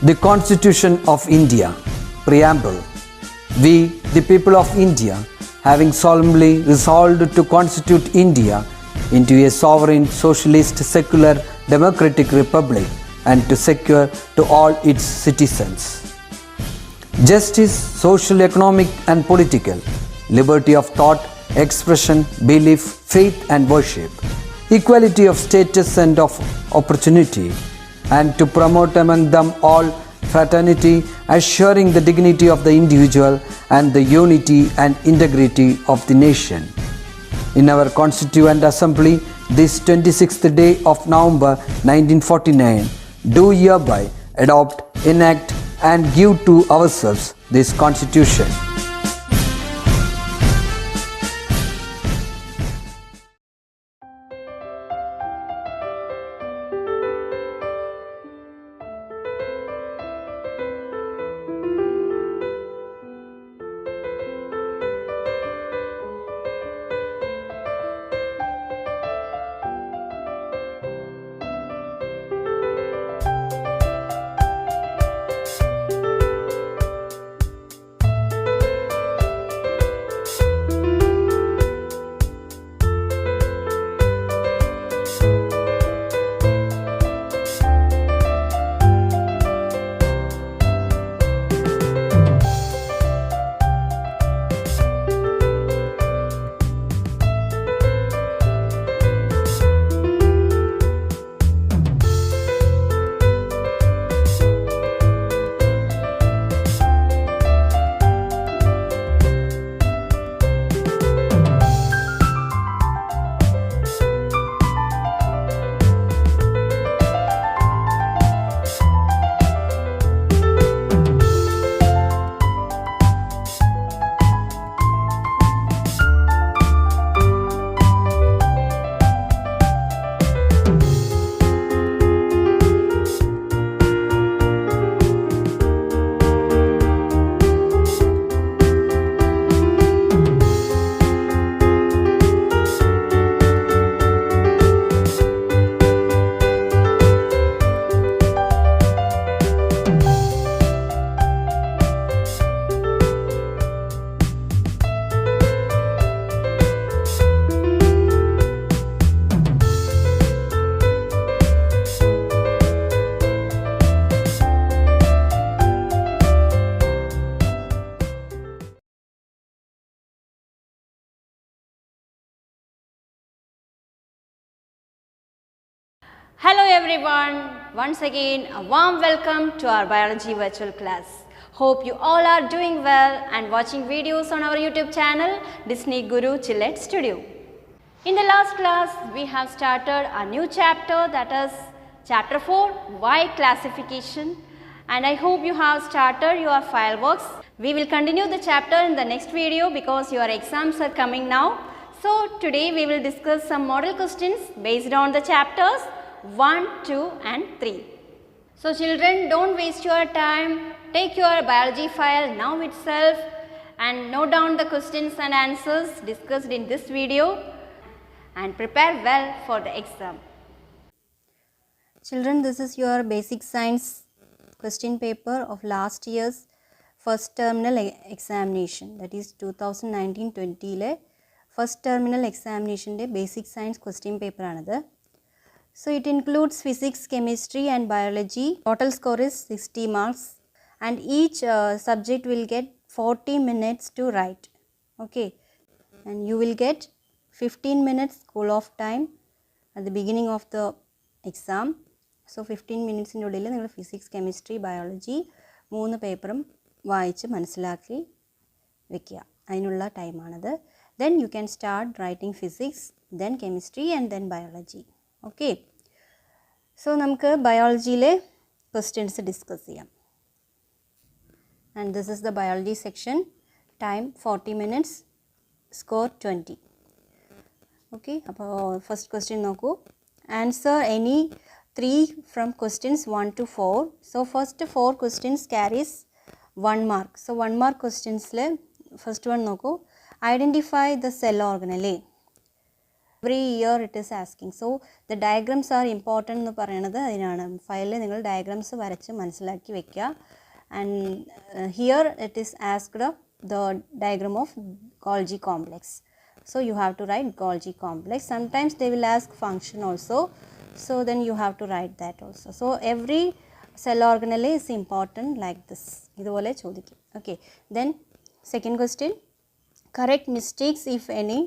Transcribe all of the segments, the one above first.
The Constitution of India, Preamble. We, the people of India, having solemnly resolved to constitute India into a sovereign, socialist, secular, democratic republic and to secure to all its citizens justice, social, economic and political, liberty of thought, expression, belief, faith and worship, equality of status and of opportunity, and to promote among them all fraternity, assuring the dignity of the individual and the unity and integrity of the nation. In our Constituent Assembly, this 26th day of November 1949, do hereby adopt, enact and give to ourselves this Constitution. Hello everyone, once again a warm welcome to our biology virtual class. Hope you all are doing well and watching videos on our YouTube channel Disney Guru Chillet Studio. In the last class we have started a new chapter, that is chapter 4, Why Classification, and I hope you have started your file works. We will continue the chapter in the next video because your exams are coming now. So today we will discuss some model questions based on the chapters 1, 2 and 3. So children, don't waste your time, take your biology file now itself and note down the questions and answers discussed in this video and prepare well for the exam. Children, this is your basic science question paper of last year's first terminal examination, that is 2019-20 first terminal examination basic science question paper another. So it includes physics, chemistry and biology. Total score is 60 marks and each subject will get 40 minutes to write. Okay, and you will get 15 minutes cool off time at the beginning of the exam. So 15 minutes in the physics, chemistry, biology 3 പേപ്പറും വായിച്ച് മനസ്സിലാക്കി വെക്കുക. അതിനുള്ള ടൈമാണത്. Then you can start writing physics, then chemistry and then biology. Okay. So നമുക്ക് ബയോളജിയിലെ questions discuss ചെയ്യാം. And this is the biology section. Time 40 minutes, score 20. Okay. അപ്പോൾ first question നോക്കൂ. Answer any 3 from questions 1 to 4. So first 4 questions carries 1 mark. So 1 mark questions le first one നോക്കൂ. Identify the cell organelle. Every year it is asking. So the diagrams are important എന്ന് പറയുന്നത് അതിനാണ്. ഫയലിൽ നിങ്ങൾ diagrams വരച്ച് മനസ്സിലാക്കി വെക്കുക. And here it is asked the diagram of Golgi complex. So you have to write Golgi complex. Sometimes they will ask function also. So then you have to write that also. So every cell organelle is important like this. ഇതുപോലെ ചോദിക്കും. Okay. Then second question. Correct mistakes if any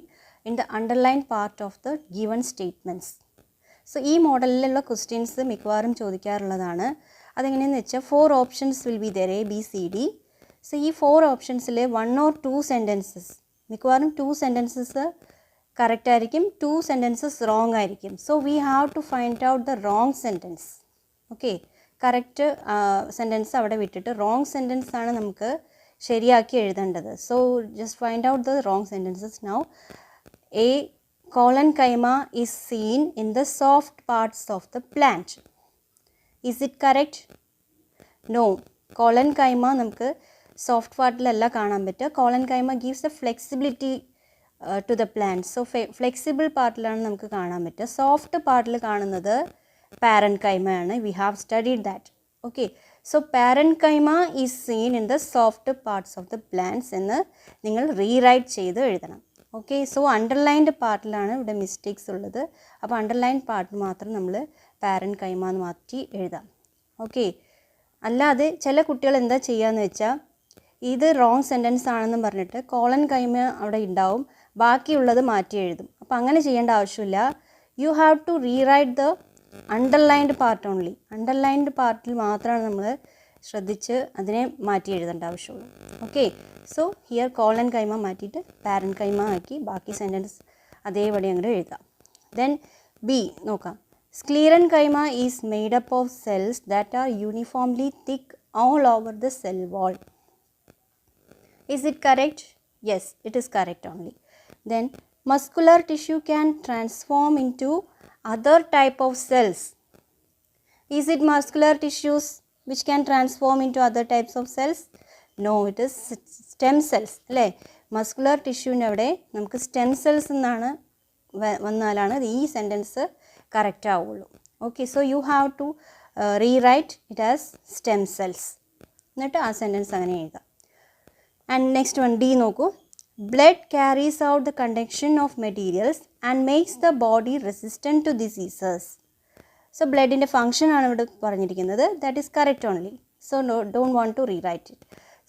in the underlined part of the given statements. So ഈ മോഡലിലുള്ള questions മിക്കവാറും ചോദിക്കാറുള്ളതാണ്. അതെങ്ങനെയെന്ന് വെച്ചാൽ 4 options will be there, A B C D. So ഈ 4 ഓപ്ഷൻസിൽ 1 or 2 sentences, മിക്കവാറും 2 sentences correct ആയിരിക്കും, 2 sentences wrong ആയിരിക്കും. So we have to find out the wrong sentence. Okay, correct sentence അവിടെ വിട്ടിട്ട് wrong sentence ആണ് നമുക്ക് ശരിയാക്കി എഴുതേണ്ടത്. So just find out the wrong sentences now. A collenchyma is seen in the soft parts of the plant. Is it correct? No. Collenchyma നമുക്ക് soft പാർട്ടിലല്ല കാണാൻ പറ്റുക. Collenchyma gives the flexibility to the plant. So flexible പാർട്ടിലാണ് നമുക്ക് കാണാൻ പറ്റുക. Soft പാർട്ടിൽ കാണുന്നത് parenchyma ആണ്. We have studied that. Okay. So parenchyma is seen in the soft parts of the plants എന്ന് നിങ്ങൾ റീറൈറ്റ് ചെയ്ത് എഴുതണം. ഓക്കെ, സോ അണ്ടർലൈൻഡ് പാർട്ടിലാണ് ഇവിടെ മിസ്റ്റേക്സ് ഉള്ളത്. അപ്പോൾ അണ്ടർലൈൻഡ് പാർട്ട് മാത്രം നമ്മൾ പാരൻകൈമ എന്ന് മാറ്റി എഴുതാം. ഓക്കെ, അല്ലാതെ ചില കുട്ടികൾ എന്താ ചെയ്യുകയെന്ന് വെച്ചാൽ ഇത് റോങ് സെൻറ്റൻസ് ആണെന്ന് പറഞ്ഞിട്ട് കോളൻകൈമ അവിടെ ഉണ്ടാവും, ബാക്കിയുള്ളത് മാറ്റി എഴുതും. അപ്പോൾ അങ്ങനെ ചെയ്യേണ്ട ആവശ്യമില്ല. You have to rewrite the underlined part only. Underlined പാർട്ടിൽ മാത്രമാണ് നമ്മൾ ശ്രദ്ധിച്ച് അതിനെ മാറ്റി എഴുതേണ്ട ആവശ്യമുള്ളൂ. ഓക്കെ, സോ ഹിയർ കോളൻകൈമ മാറ്റിയിട്ട് പാരൻകൈമ ആക്കി ബാക്കി സെൻറ്റൻസ് അതേപടി അങ്ങോട്ട് എഴുതാം. ദെൻ ബി നോക്കാം. Sclerenchyma is made up of cells that are uniformly thick all over the cell wall. Is it correct? Yes, it is correct only. Then muscular tissue can transform into other type of cells. Is it muscular tissues which can transform into other types of cells? No, it is stem cells. അല്ലേ, muscular ടിഷ്യൂവിൻ്റെ അവിടെ നമുക്ക് stem cells എന്നാണ് വന്നാലാണ് ഈ sentence correct ആവുള്ളൂ. Okay, so you have to rewrite it as stem cells, എന്നിട്ട് ആ സെൻറ്റൻസ് അങ്ങനെ എഴുതാം. ആൻഡ് നെക്സ്റ്റ് വൺ ഡി നോക്കൂ. Blood carries out the conduction of materials and makes the body resistant to diseases. So ബ്ലഡിൻ്റെ function ആണ് ഇവിടെ പറഞ്ഞിരിക്കുന്നത്. That is correct only. So don't want to rewrite it.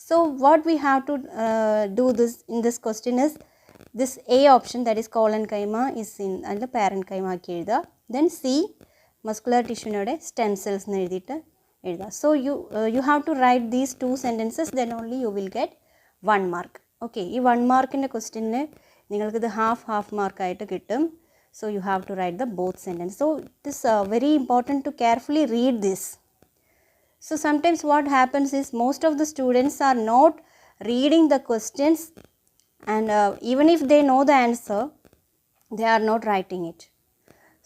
So what we have to do this in this question is this A option, that is collenchyma is in and parenchyma ആക്കി എഴുതുക. Then C muscular tissue നോടെ stem cells എന്ന് എഴുതിയിട്ട് എഴുതുക. So you have to write these 2 sentences, then only you will get 1 mark. Okay, ഈ 1 മാർക്കിൻ്റെ question നിങ്ങൾക്കിത് half മാർക്കായിട്ട് കിട്ടും. So you have to write the both sentence. So it is very important to carefully read this. So sometimes what happens is most of the students are not reading the questions, and even if they know the answer, they are not writing it.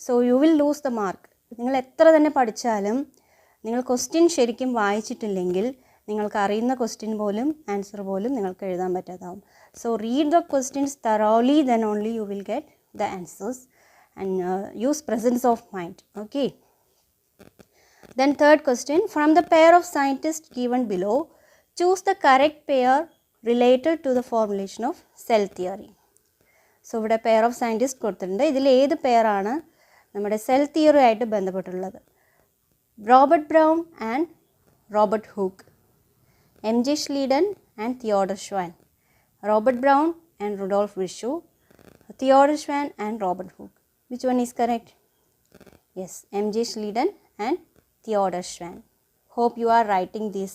So you will lose the mark. നിങ്ങൾ എത്ര തന്നെ പഠിച്ചാലും നിങ്ങൾ question ശരിക്കും വായിച്ചിട്ടില്ലെങ്കിൽ നിങ്ങൾക്ക് അറിയുന്ന question പോലും answer പോലും നിങ്ങൾക്ക് എഴുതാൻ പറ്റാതാവും. So read the questions thoroughly, then only you will get the answers, and use presence of mind. Okay. Then third question, from the pair of scientists given below, choose the correct pair related to the formulation of cell theory. So ഇവിടെ pair of scientists കൊടുത്തിട്ടുണ്ട്. ഇതിൽ ഏത് പെയറാണ് നമ്മുടെ cell theory ആയിട്ട് ബന്ധപ്പെട്ടുള്ളത്? Robert Brown and Robert Hooke, M.J. Schleiden and Theodor Schwann. Robert Brown and Rudolf Virchow, Theodor Schwann and Robert Hooke. Which one is correct? Yes, M.J. Schleiden and Theodor Schwann. Hope you are writing this.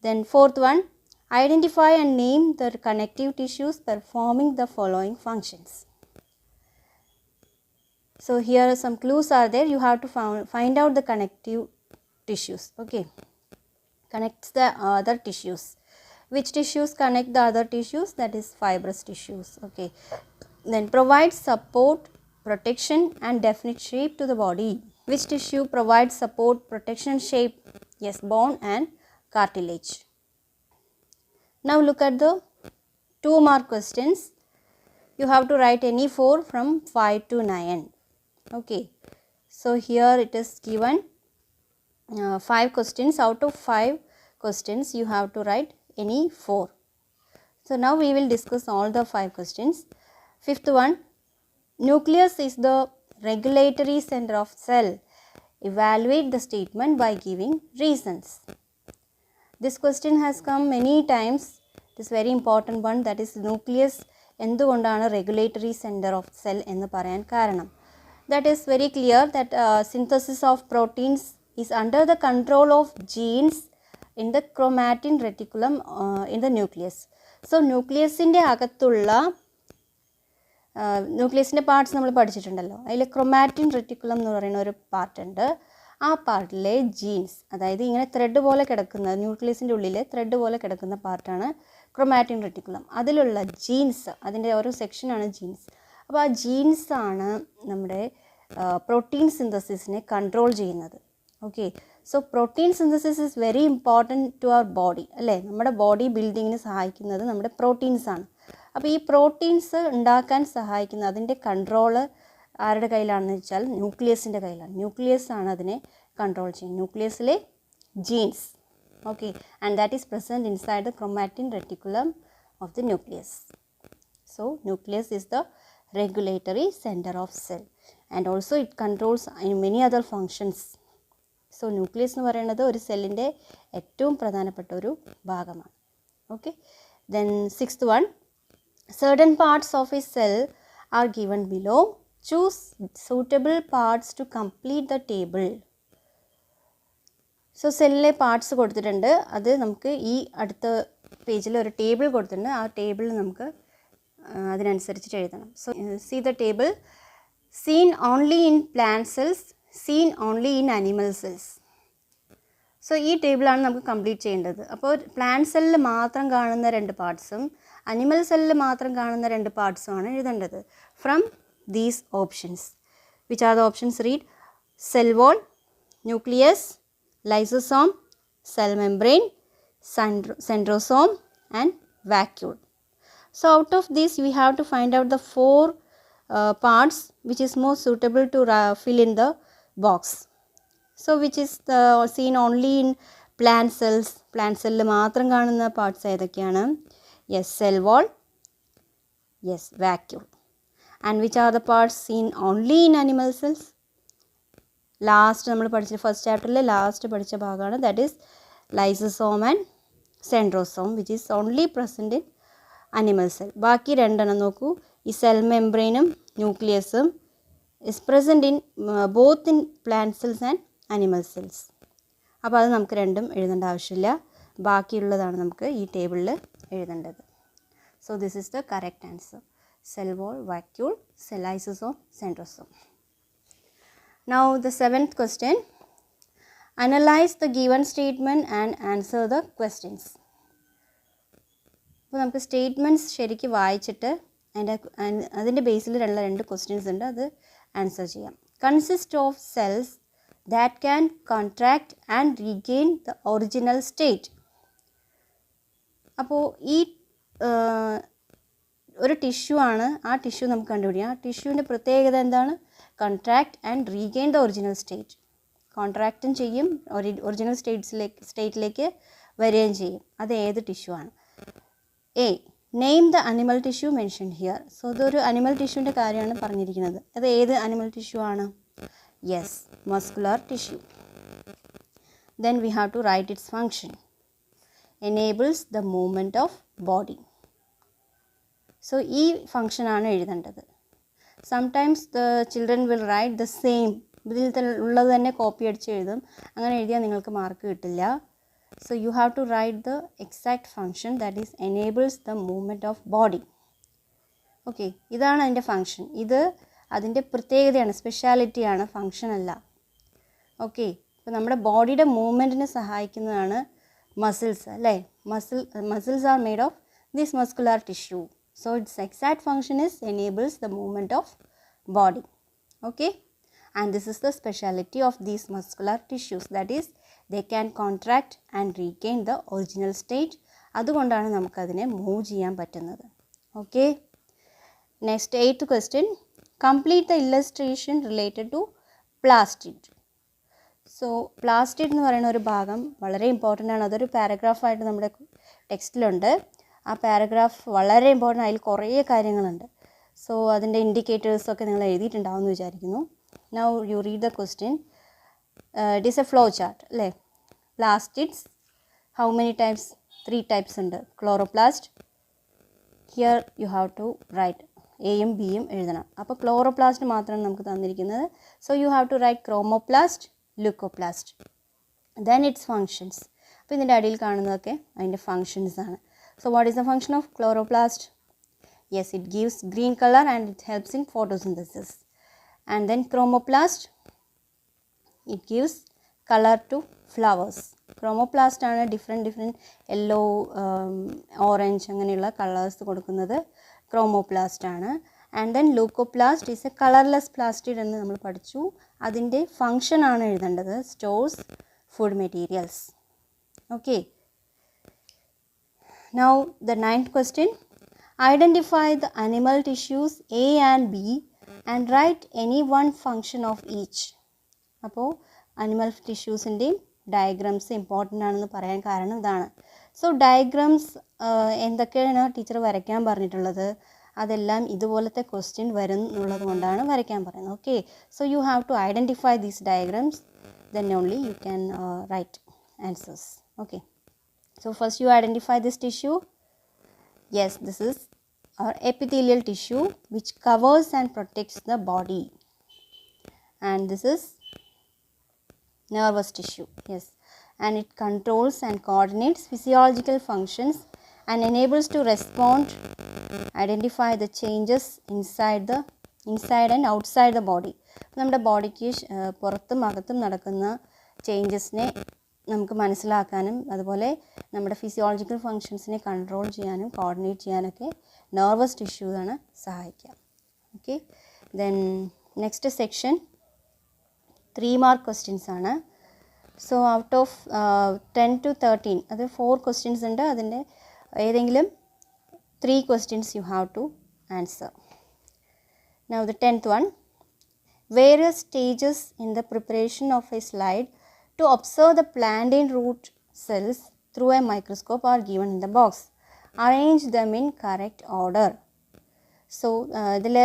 Then fourth one, identify and name the connective tissues performing the following functions. So here some clues are there. You have to find out the connective tissues. Okay, connects the other tissues. Which tissues connect the other tissues? That is fibrous tissues. Okay, then provides support, protection and definite shape to the body. Which tissue provides support, protection, shape? Yes, bone and cartilage. Now look at the 2 mark questions. you have to write any 4 from 5 to 9. Okay, so here it is given 5 questions. Out of 5 questions you have to write any 4. So now we will discuss all the 5 questions. Fifth one, nucleus is the regulatory center of cell. Evaluate the statement by giving reasons. This question has come many times. It is very important one, that is nucleus എന്തുകൊണ്ടാണ് regulatory center of cell എന്ന് പറയാൻ കാരണം. That is very clear that synthesis of proteins is under the control of genes in the chromatin reticulum in the nucleus. So ന്യൂക്ലിയസിൻ്റെ അകത്തുള്ള ന്യൂക്ലിയസിൻ്റെ parts നമ്മൾ പഠിച്ചിട്ടുണ്ടല്ലോ. അതിൽ chromatin reticulum എന്ന് പറയുന്ന ഒരു പാർട്ടുണ്ട്. ആ പാർട്ടിലെ ജീൻസ്, അതായത് ഇങ്ങനെ ത്രെഡ് പോലെ കിടക്കുന്ന, ന്യൂക്ലിയസിൻ്റെ ഉള്ളിൽ ത്രെഡ് പോലെ കിടക്കുന്ന പാർട്ടാണ് ക്രൊമാറ്റിൻ റെറ്റിക്കുലം. അതിലുള്ള ജീൻസ്, അതിൻ്റെ ഓരോ സെക്ഷനാണ് ജീൻസ്. അപ്പോൾ ആ ജീൻസാണ് നമ്മുടെ പ്രോട്ടീൻ സിന്തസിസിനെ കൺട്രോൾ ചെയ്യുന്നത്. Okay, so protein synthesis is very important to our body അല്ലേ. നമ്മുടെ ബോഡി ബിൽഡിങ്ങിന് സഹായിക്കുന്നത് നമ്മുടെ പ്രോട്ടീൻസാണ്. അപ്പോൾ ഈ പ്രോട്ടീൻസ് ഉണ്ടാക്കാൻ സഹായിക്കുന്ന അതിൻ്റെ കൺട്രോള് ആരുടെ കയ്യിലാണെന്ന് വെച്ചാൽ ന്യൂക്ലിയസിൻ്റെ കയ്യിലാണ്. ന്യൂക്ലിയസ് ആണ് അതിനെ കൺട്രോൾ ചെയ്യുന്നത്, ന്യൂക്ലിയസിലെ genes. Okay, and that is present inside the chromatin reticulum of the nucleus. So nucleus is the regulatory center of cell and also it controls many other functions. So nucleus എന്ന് പറയുന്നത് ഒരു സെല്ലിൻ്റെ ഏറ്റവും പ്രധാനപ്പെട്ട ഒരു ഭാഗമാണ്. Okay, then sixth one, certain parts of a cell are given below. Choose suitable parts to complete the table. So സെല്ലിലെ parts കൊടുത്തിട്ടുണ്ട്. അത് നമുക്ക് ഈ അടുത്ത പേജിൽ ഒരു ടേബിൾ കൊടുത്തിട്ടുണ്ട്. ആ ടേബിളിൽ നമുക്ക് അതിനനുസരിച്ചിട്ട് എഴുതണം. So see the table. Seen only in plant cells, seen only in animal cells. So ഈ ടേബിളാണ് നമുക്ക് കംപ്ലീറ്റ് ചെയ്യേണ്ടത്. അപ്പോൾ പ്ലാന്റ് സെല്ലിൽ മാത്രം കാണുന്ന 2 പാർട്സും അനിമൽ സെല്ലിൽ മാത്രം കാണുന്ന 2 പാർട്സുമാണ് എഴുതേണ്ടത്. From these options, which are the options? Read. Cell wall, nucleus, lysosome, cell membrane, centrosome and vacuole. So out of this we have to find out the 4 parts which is most suitable to fill in the box. So which is seen only in plant cells. Plant cell മാത്രം കാണുന്ന parts ഏതൊക്കെയാണ്? Yes, cell wall, yes, vacuole. And which are the parts seen only in animal cells? Last നമ്മൾ പഠിച്ച first ചാപ്റ്ററിലെ last പഠിച്ച ഭാഗമാണ്, that is lysosome and centrosome, which is only present in animal cell. ബാക്കി 2 നോക്കൂ. ഈ cell മെംബ്രെയിനും ന്യൂക്ലിയസും is present in both in plant cells and animal cells. അപ്പോൾ അത് നമുക്ക് 2ഉം എഴുതേണ്ട ആവശ്യമില്ല. ബാക്കിയുള്ളതാണ് നമുക്ക് ഈ ടേബിളിൽ എഴുതേണ്ടത്. So this is the correct answer. Cell wall, vacuole, cell lysosome, centrosome. Now the 7th question. Analyze the given statement and answer the questions. അപ്പോൾ നമുക്ക് സ്റ്റേറ്റ്മെൻറ്റ്സ് ശരിക്കും വായിച്ചിട്ട് അതിൻ്റെ ബേസിൽ 2 ക്വസ്റ്റ്യൻസ് ഉണ്ട്, അത് ആൻസർ ചെയ്യാം. Consist of cells that can contract and regain the original state. അപ്പോൾ ഈ ഒരു ടിഷ്യൂ ആണ്, ആ ടിഷ്യൂ നമുക്ക് കണ്ടുപിടിക്കാം. ആ ടിഷ്യൂവിൻ്റെ പ്രത്യേകത എന്താണ്? Contract and regain the original state. കോൺട്രാക്റ്റും ചെയ്യും, ഒറിജിനൽ സ്റ്റേറ്റിലേക്ക് വരികയും ചെയ്യും. അത് ഏത് ടിഷ്യൂ ആണ്? A. Name the animal tissue mentioned here. So ഇതൊരു അനിമൽ ടിഷ്യൂവിൻ്റെ കാര്യമാണ് പറഞ്ഞിരിക്കുന്നത്. അത് ഏത് അനിമൽ ടിഷ്യൂ ആണ്? Yes, muscular tissue. Then we have to write its function. Enables the movement of body. So ഈ ഫങ്ഷൻ ആണ് എഴുതേണ്ടത്. Sometimes the children will write the same. ഇതിൽ ഉള്ളത് തന്നെ കോപ്പി അടിച്ച് എഴുതും. അങ്ങനെ എഴുതിയാൽ നിങ്ങൾക്ക് മാർക്ക് കിട്ടില്ല. So you have to write the exact function, that is enables the movement of body. Okay, ഇതാണ് അതിൻ്റെ ഫങ്ഷൻ. ഇത് അതിൻ്റെ പ്രത്യേകതയാണ്, സ്പെഷ്യാലിറ്റിയാണ്, ഫങ്ഷൻ അല്ല. ഓക്കെ, ഇപ്പോൾ നമ്മുടെ ബോഡിയുടെ മൂവ്മെൻറ്റിനെ സഹായിക്കുന്നതാണ് മസിൽസ് അല്ലേ. Muscles are made of this muscular tissue. So it's exact function is enables the movement of body. Okay, and this is the speciality of these muscular tissues, that is they can contract and regain the original state. അതുകൊണ്ടാണ് നമുക്കതിനെ move ചെയ്യാൻ പറ്റുന്നത്. Okay, Next, 8th question. Complete the illustration related to plastid. So plastid എന്ന് പറയുന്ന ഒരു ഭാഗം വളരെ important ആണ്. അതൊരു പാരഗ്രാഫായിട്ട് നമ്മുടെ ടെക്സ്റ്റിലുണ്ട്. ആ പാരഗ്രാഫ് വളരെ ഇമ്പോർട്ടൻ്റ്, അതിൽ കുറേ കാര്യങ്ങളുണ്ട്. സോ അതിൻ്റെ ഇൻഡിക്കേറ്റേഴ്സൊക്കെ നിങ്ങൾ എഴുതിയിട്ടുണ്ടാവും എന്ന് വിചാരിക്കുന്നു. Now you read the question. It is a flow chart അല്ലേ. Plastids how many types? 3 types ഉണ്ട്. Chloroplast, here you have to write എയും ബിയും എഴുതണം. അപ്പോൾ ക്ലോറോപ്ലാസ്റ്റ് മാത്രമാണ് നമുക്ക് തന്നിരിക്കുന്നത്. So you have to write chromoplast, leucoplast, then its functions. അപ്പോൾ ഇതിൻ്റെ അടിയിൽ കാണുന്നതൊക്കെ അതിൻ്റെ ഫങ്ഷൻസ് ആണ്. So what is the function of chloroplast? Yes, it gives green colour and it helps in photosynthesis. And then chromoplast, it gives colour to flowers. Chromoplast ആണ് different yellow, orange അങ്ങനെയുള്ള colours കൊടുക്കുന്നത് chromoplast ആണ്. And then leucoplast is a colourless plastid എന്ന് നമ്മൾ പഠിച്ചു. അതിൻ്റെ function ആണ് എഴുതേണ്ടത്. Stores food materials. Okay, now the 9th question. Identify the animal tissues A and B and write any one function of each. അപ്പോൾ animal ടിഷ്യൂസിൻ്റെയും diagrams important ആണെന്ന് പറയാൻ കാരണം ഇതാണ്. സോ ഡയഗ്രാംസ് എന്തൊക്കെയാണ് ടീച്ചർ വരയ്ക്കാൻ പറഞ്ഞിട്ടുള്ളത്, അതെല്ലാം ഇതുപോലത്തെ ക്വസ്റ്റ്യൻ വരും എന്നുള്ളത് കൊണ്ടാണ് വരയ്ക്കാൻ പറയുന്നത്. ഓക്കെ, so you have to identify these diagrams, then only you can write answers. Okay, so first you identify this tissue. Yes, this is our epithelial tissue which covers and protects the body. And this is nervous tissue. Yes, and it controls and coordinates physiological functions and enables to respond, identify the changes inside and outside the body. നമ്മുടെ ബോഡിക്ക് പുറത്തും അകത്തും നടക്കുന്ന ചേഞ്ചസിനെ നമുക്ക് മനസ്സിലാക്കാനും അതുപോലെ നമ്മുടെ physiological ഫങ്ഷൻസിനെ കൺട്രോൾ ചെയ്യാനും കോർഡിനേറ്റ് ചെയ്യാനൊക്കെ നെർവസ് ടിഷ്യൂസാണ് സഹായിക്കുക. Okay, then next section 3 mark questions ആണ്. സോ ഔട്ട് ഓഫ് 10 to 13 അത് 4 ക്വസ്റ്റ്യൻസ് ഉണ്ട്. അതിൻ്റെ ഏതെങ്കിലും 3 questions you have to answer. Now the 10th one. Various stages in the preparation of a slide to observe the plantain root cells through a microscope are given in the box. Arrange them in correct order. So ഇതിൽ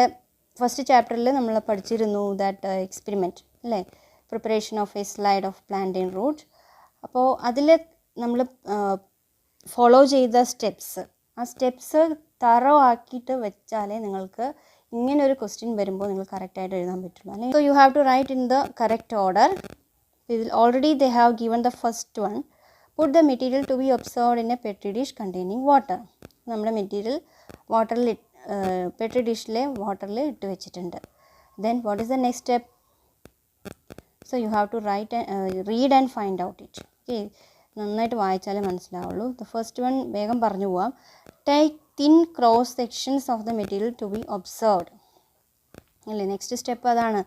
first ചാപ്റ്ററിൽ നമ്മൾ പഠിച്ചിരുന്നു that experiment അല്ലേ, preparation of a slide of plantain root. അപ്പോൾ അതിൽ നമ്മൾ follow ചെയ്ത steps, ആ സ്റ്റെപ്സ് തറോ ആക്കിയിട്ട് വെച്ചാലേ നിങ്ങൾക്ക് ഇങ്ങനൊരു ക്വസ്റ്റ്യൻ വരുമ്പോൾ നിങ്ങൾ കറക്റ്റായിട്ട് എഴുതാൻ പറ്റുള്ളൂ. അല്ലെങ്കിൽ so you have to write in the correct order. Already they have given the first one. Put the material to be observed in a petri dish containing water. നമ്മുടെ മെറ്റീരിയൽ വാട്ടറിൽ പെട്രി ഡിഷിലെ വാട്ടറിൽ ഇട്ട് വെച്ചിട്ടുണ്ട്. Then what is the next step? So you have to read and find out it. Okay, നന്നായിട്ട് വായിച്ചാലേ മനസ്സിലാവുള്ളൂ. The first one വേഗം പറഞ്ഞു പോവാം. Take thin cross sections of the material to be observed. അല്ലേ, നെക്സ്റ്റ് സ്റ്റെപ്പ് അതാണ്,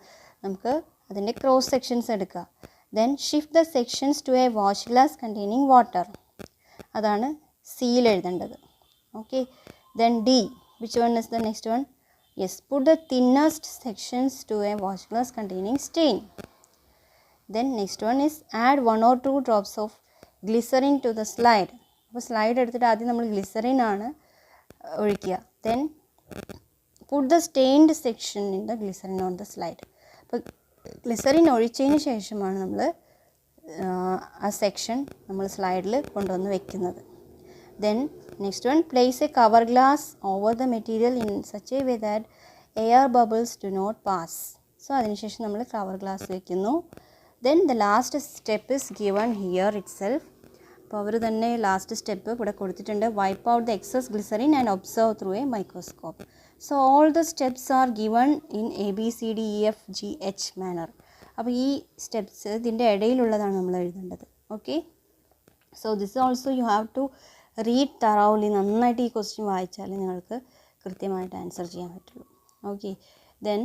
നമുക്ക് അതിൻ്റെ cross sections എടുക്കുക. Then shift the sections to a wash glass containing water. അതാണ് സിയിൽ എഴുതേണ്ടത്. Okay, then D. Which one is the next one? Yes, put the thinnest sections to a wash glass containing stain. Then next one is add 1 or 2 drops of glycerin to the slide. അപ്പോൾ slide എടുത്തിട്ട് ആദ്യം നമ്മൾ glycerin ആണ് ഒഴിക്കുക. Then put the stained section in the glycerin on the slide. അപ്പോൾ glycerine ഒഴിച്ചതിന് ശേഷമാണ് നമ്മൾ ആ സെക്ഷൻ നമ്മൾ സ്ലൈഡിൽ കൊണ്ടുവന്ന് വെക്കുന്നത്. Then next one, place a cover glass over the material in such a way that air bubbles do not pass. So അതിനുശേഷം നമ്മൾ കവർ ഗ്ലാസ് വയ്ക്കുന്നു. Then the last step is given here itself. അപ്പോൾ അവർ തന്നെ last step ഇവിടെ കൊടുത്തിട്ടുണ്ട്. Wipe out the excess glycerine and observe through a microscope. So all the steps are given in ABCDEFGH manner. അപ്പോൾ ഈ steps ഇതിൻ്റെ ഇടയിലുള്ളതാണ് നമ്മൾ എഴുതേണ്ടത്. Okay, so this also you have to read thoroughly. നന്നായിട്ട് ഈ ക്വസ്റ്റ്യൻ വായിച്ചാലേ നിങ്ങൾക്ക് കൃത്യമായിട്ട് ആൻസർ ചെയ്യാൻ പറ്റുള്ളൂ. Okay, then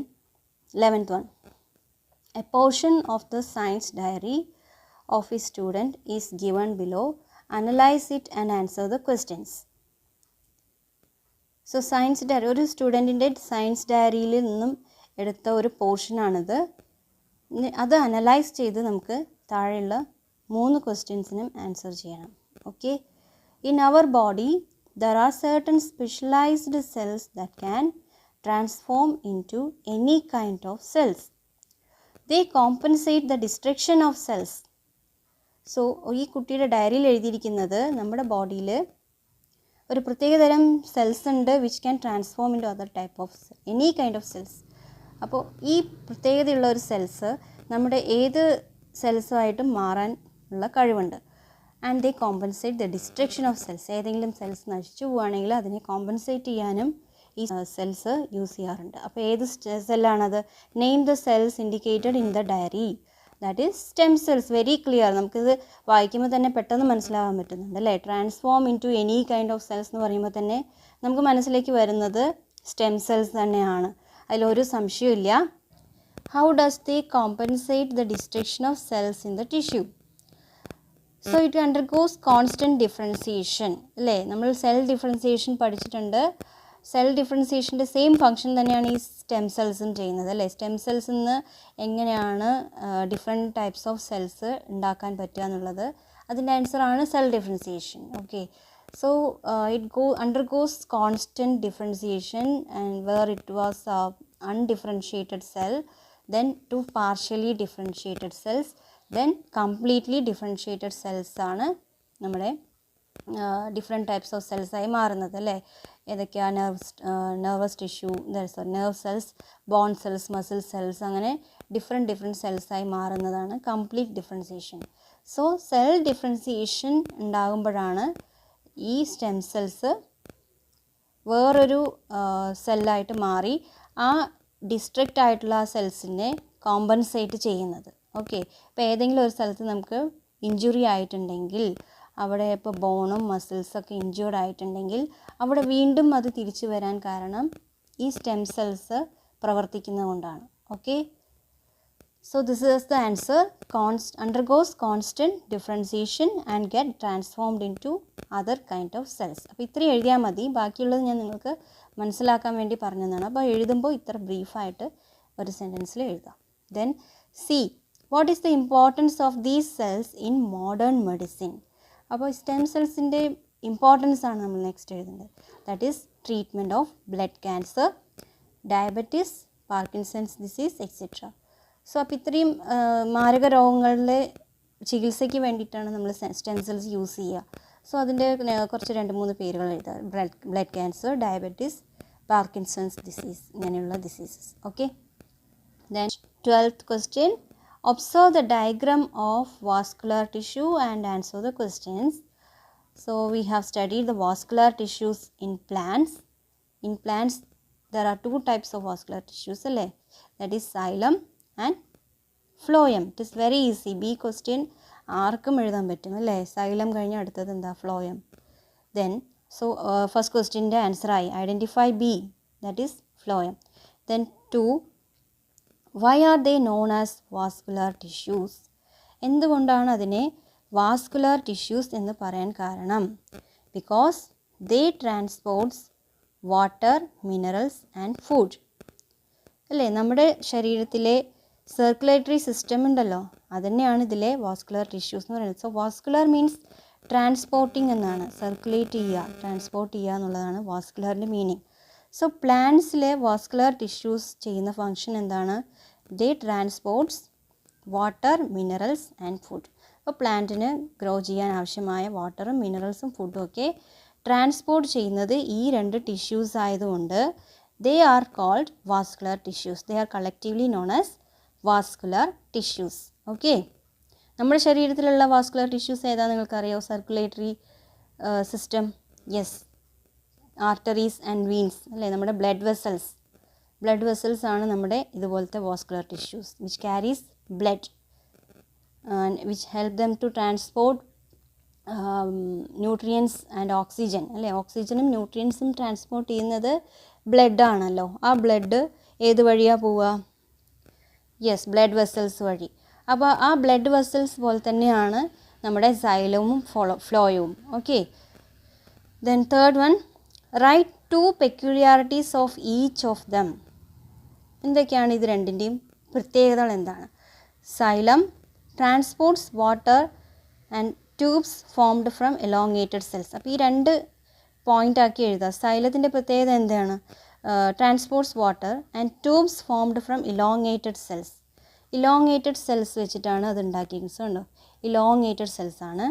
11th one. A portion of the science diary of a student is given below. Analyze it and answer the questions. So science diary ഒരു സ്റ്റുഡൻറ്റിൻ്റെ science ഡയറിയിൽ നിന്നും എടുത്ത ഒരു പോർഷനാണിത്. അത് അനലൈസ് ചെയ്ത് നമുക്ക് താഴെയുള്ള 3 ക്വസ്റ്റ്യൻസിനും ആൻസർ ചെയ്യണം. Okay. In our body there are certain specialised cells that can transform into any kind of cells. They compensate the destruction of cells. So ഈ കുട്ടിയുടെ ഡയറിയിൽ എഴുതിയിരിക്കുന്നത് നമ്മുടെ ബോഡിയിൽ ഒരു പ്രത്യേകതരം സെൽസ് ഉണ്ട് which can transform into other type of any kind of cells. അപ്പോൾ ഈ പ്രത്യേകതയുള്ള ഒരു സെൽസ് നമ്മുടെ ഏത് സെൽസുമായിട്ടും മാറാൻ ഉള്ള കഴിവുണ്ട്. And they compensate the destruction of cells. ഏതെങ്കിലും സെൽസ് നശിച്ചു പോവുകയാണെങ്കിൽ അതിനെ കോമ്പൻസേറ്റ് ചെയ്യാനും ഈ സെൽസ് യൂസ് ചെയ്യാറുണ്ട്. അപ്പോൾ ഏത് സെല്ലാണത്? Name the cells indicated in the diary. That is stem cells. Very clear. നമുക്കിത് വായിക്കുമ്പോൾ തന്നെ പെട്ടെന്ന് മനസ്സിലാവാൻ പറ്റുന്നുണ്ട് അല്ലേ? Transform into any kind of cells എന്ന് പറയുമ്പോൾ തന്നെ നമുക്ക് മനസ്സിലേക്ക് വരുന്നത് സ്റ്റെം സെൽസ് തന്നെയാണ്. അതിലൊരു സംശയമില്ല. How does they compensate the destruction of cells in the tissue? So it undergoes constant differentiation അല്ലേ? നമ്മൾ സെൽ ഡിഫറൻസിയേഷൻ പഠിച്ചിട്ടുണ്ട്. സെൽ ഡിഫറൻസിയേഷൻ്റെ സെയിം ഫങ്ഷൻ തന്നെയാണ് ഈ സ്റ്റെം സെൽസും ചെയ്യുന്നത് അല്ലേ? സ്റ്റെം സെൽസിൽ നിന്ന് എങ്ങനെയാണ് ഡിഫറെൻറ്റ് ടൈപ്സ് ഓഫ് സെൽസ് ഉണ്ടാക്കാൻ പറ്റുക എന്നുള്ളത് അതിൻ്റെ ആൻസറാണ് cell differentiation. Okay. So it undergoes constant differentiation, and where it was undifferentiated cell, then to partially differentiated cells, then completely differentiated cells ആണ് നമ്മുടെ ഡിഫറെൻറ്റ് ടൈപ്സ് ഓഫ് സെൽസായി മാറുന്നത് അല്ലേ? ഏതൊക്കെയാണ്? Nervous tissue, nerve cells, bone cells, muscle cells, അങ്ങനെ different സെൽസായി മാറുന്നതാണ് complete differentiation. So cell differentiation ഉണ്ടാകുമ്പോഴാണ് ഈ സ്റ്റെം സെൽസ് വേറൊരു സെല്ലായിട്ട് മാറി ആ ഡിസ്ട്രക്റ്റ് ആയിട്ടുള്ള ആ സെൽസിനെ കോമ്പൻസേറ്റ് ചെയ്യുന്നത്. ഓക്കെ. ഇപ്പോൾ ഏതെങ്കിലും ഒരു സ്ഥലത്ത് നമുക്ക് ഇഞ്ചുറി ആയിട്ടുണ്ടെങ്കിൽ, അവിടെ ഇപ്പോൾ ബോണും മസിൽസൊക്കെ ഇഞ്ചുർഡ് ആയിട്ടുണ്ടെങ്കിൽ അവിടെ വീണ്ടും അത് തിരിച്ചു വരാൻ കാരണം ഈ സ്റ്റെം സെൽസ് പ്രവർത്തിക്കുന്നത് കൊണ്ടാണ്. Okay. So this is the answer. undergoes constant differentiation and get transformed into other kind of cells. അപ്പോൾ ഇത്രയും എഴുതിയാൽ മതി. ബാക്കിയുള്ളത് ഞാൻ നിങ്ങൾക്ക് മനസ്സിലാക്കാൻ വേണ്ടി പറഞ്ഞതാണ്. അപ്പോൾ എഴുതുമ്പോൾ ഇത്ര ബ്രീഫായിട്ട് ഒരു സെൻറ്റൻസിൽ എഴുതാം. Then C, what is the importance of these cells in modern medicine? അപ്പോൾ സ്റ്റെം സെൽസിൻ്റെ ഇമ്പോർട്ടൻസ് ആണ് നമ്മൾ നെക്സ്റ്റ് എഴുതുന്നത്. That is treatment of blood cancer, diabetes, Parkinson's disease etcetera. So അപ്പോൾ ഇത്രയും മാരക രോഗങ്ങളുടെ ചികിത്സയ്ക്ക് വേണ്ടിയിട്ടാണ് നമ്മൾ സ്റ്റെം സെൽസ് യൂസ് ചെയ്യുക. സോ അതിൻ്റെ കുറച്ച് 2-3 പേരുകൾ എഴുതാം. Blood cancer, diabetes, Parkinson's disease, ഇങ്ങനെയുള്ള diseases. Okay. Then 12th question. Observe the diagram of vascular tissue and answer the questions. So we have studied the vascular tissues in plants. In plants there are 2 types of vascular tissues, that is xylem and phloem. It is very easy. B question ആർക്കും എഴുതാൻ പറ്റും അല്ലേ? Xylem കഴിഞ്ഞ് അടുത്തത് എന്താ? Phloem. Then so first ക്വസ്റ്റ്യൻ്റെ answer ആയി. Identify B, that is phloem. Then 2, why are they known as vascular tissues? എന്തുകൊണ്ടാണ് അതിനെ വാസ്കുലർ ടിഷ്യൂസ് എന്ന് പറയാൻ കാരണം? Because they transports water, minerals and food അല്ലേ? നമ്മുടെ ശരീരത്തിലെ സർക്കുലേറ്ററി സിസ്റ്റം ഉണ്ടല്ലോ, അതുതന്നെയാണ് ഇതിലെ വാസ്കുലർ ടിഷ്യൂസ് എന്ന് പറയുന്നത്. സോ വാസ്കുലർ മീൻസ് ട്രാൻസ്പോർട്ടിങ് എന്നാണ്. സർക്കുലേറ്റ് ചെയ്യുക, ട്രാൻസ്പോർട്ട് ചെയ്യുക എന്നുള്ളതാണ് വാസ്കുലറിൻ്റെ മീനിങ്. സോ പ്ലാന്റ്സിലെ വാസ്കുലർ ടിഷ്യൂസ് ചെയ്യുന്ന ഫങ്ഷൻ എന്താണ്? They transports water, minerals and food. അപ്പോൾ പ്ലാന്റിന് ഗ്രോ ചെയ്യാൻ ആവശ്യമായ വാട്ടറും മിനറൽസും ഫുഡും ഒക്കെ ട്രാൻസ്പോർട്ട് ചെയ്യുന്നത് ഈ 2 ടിഷ്യൂസ് ആയതുകൊണ്ട് they are called vascular tissues. They are collectively known as vascular tissues. Okay. നമ്മുടെ ശരീരത്തിലുള്ള വാസ്കുലർ ടിഷ്യൂസ് ഏതാണെന്ന് നിങ്ങൾക്കറിയാമോ? Circulatory system, yes, arteries and veins അല്ലേ? നമ്മുടെ ബ്ലഡ് വെസൽസ് ആണ് നമ്മുടെ ഇതുപോലത്തെ vascular tissues which carries blood and which help them to transport nutrients and oxygen അല്ലേ? ഓക്സിജനും ന്യൂട്രിയൻസും ട്രാൻസ്പോർട്ട് ചെയ്യുന്നത് ബ്ലഡ് ആണല്ലോ. ആ ബ്ലഡ് ഏത് വഴിയാണ് പോവുക? യെസ്, ബ്ലഡ് വെസൽസ് വഴി. അപ്പോൾ ആ ബ്ലഡ് വെസൽസ് പോലെ തന്നെയാണ് നമ്മുടെ സൈലവും ഫ്ലോയവും. Okay. Then third one, write two peculiarities of each of them. എന്തൊക്കെയാണ് ഇത് രണ്ടിൻ്റെയും പ്രത്യേകതകൾ എന്താണ്? Xylem transports water and tubes formed from elongated cells. അപ്പോൾ ഈ രണ്ട് പോയിൻ്റ് ആക്കി എഴുതുക. സൈലത്തിൻ്റെ പ്രത്യേകത എന്താണ്? Transports water and tubes formed from elongated cells. Elongated cells വെച്ചിട്ടാണ് അത് ഉണ്ടാക്കിയിരിക്കുന്നത്. ഇലോങ്ങേറ്റഡ് സെൽസ് ആണ്.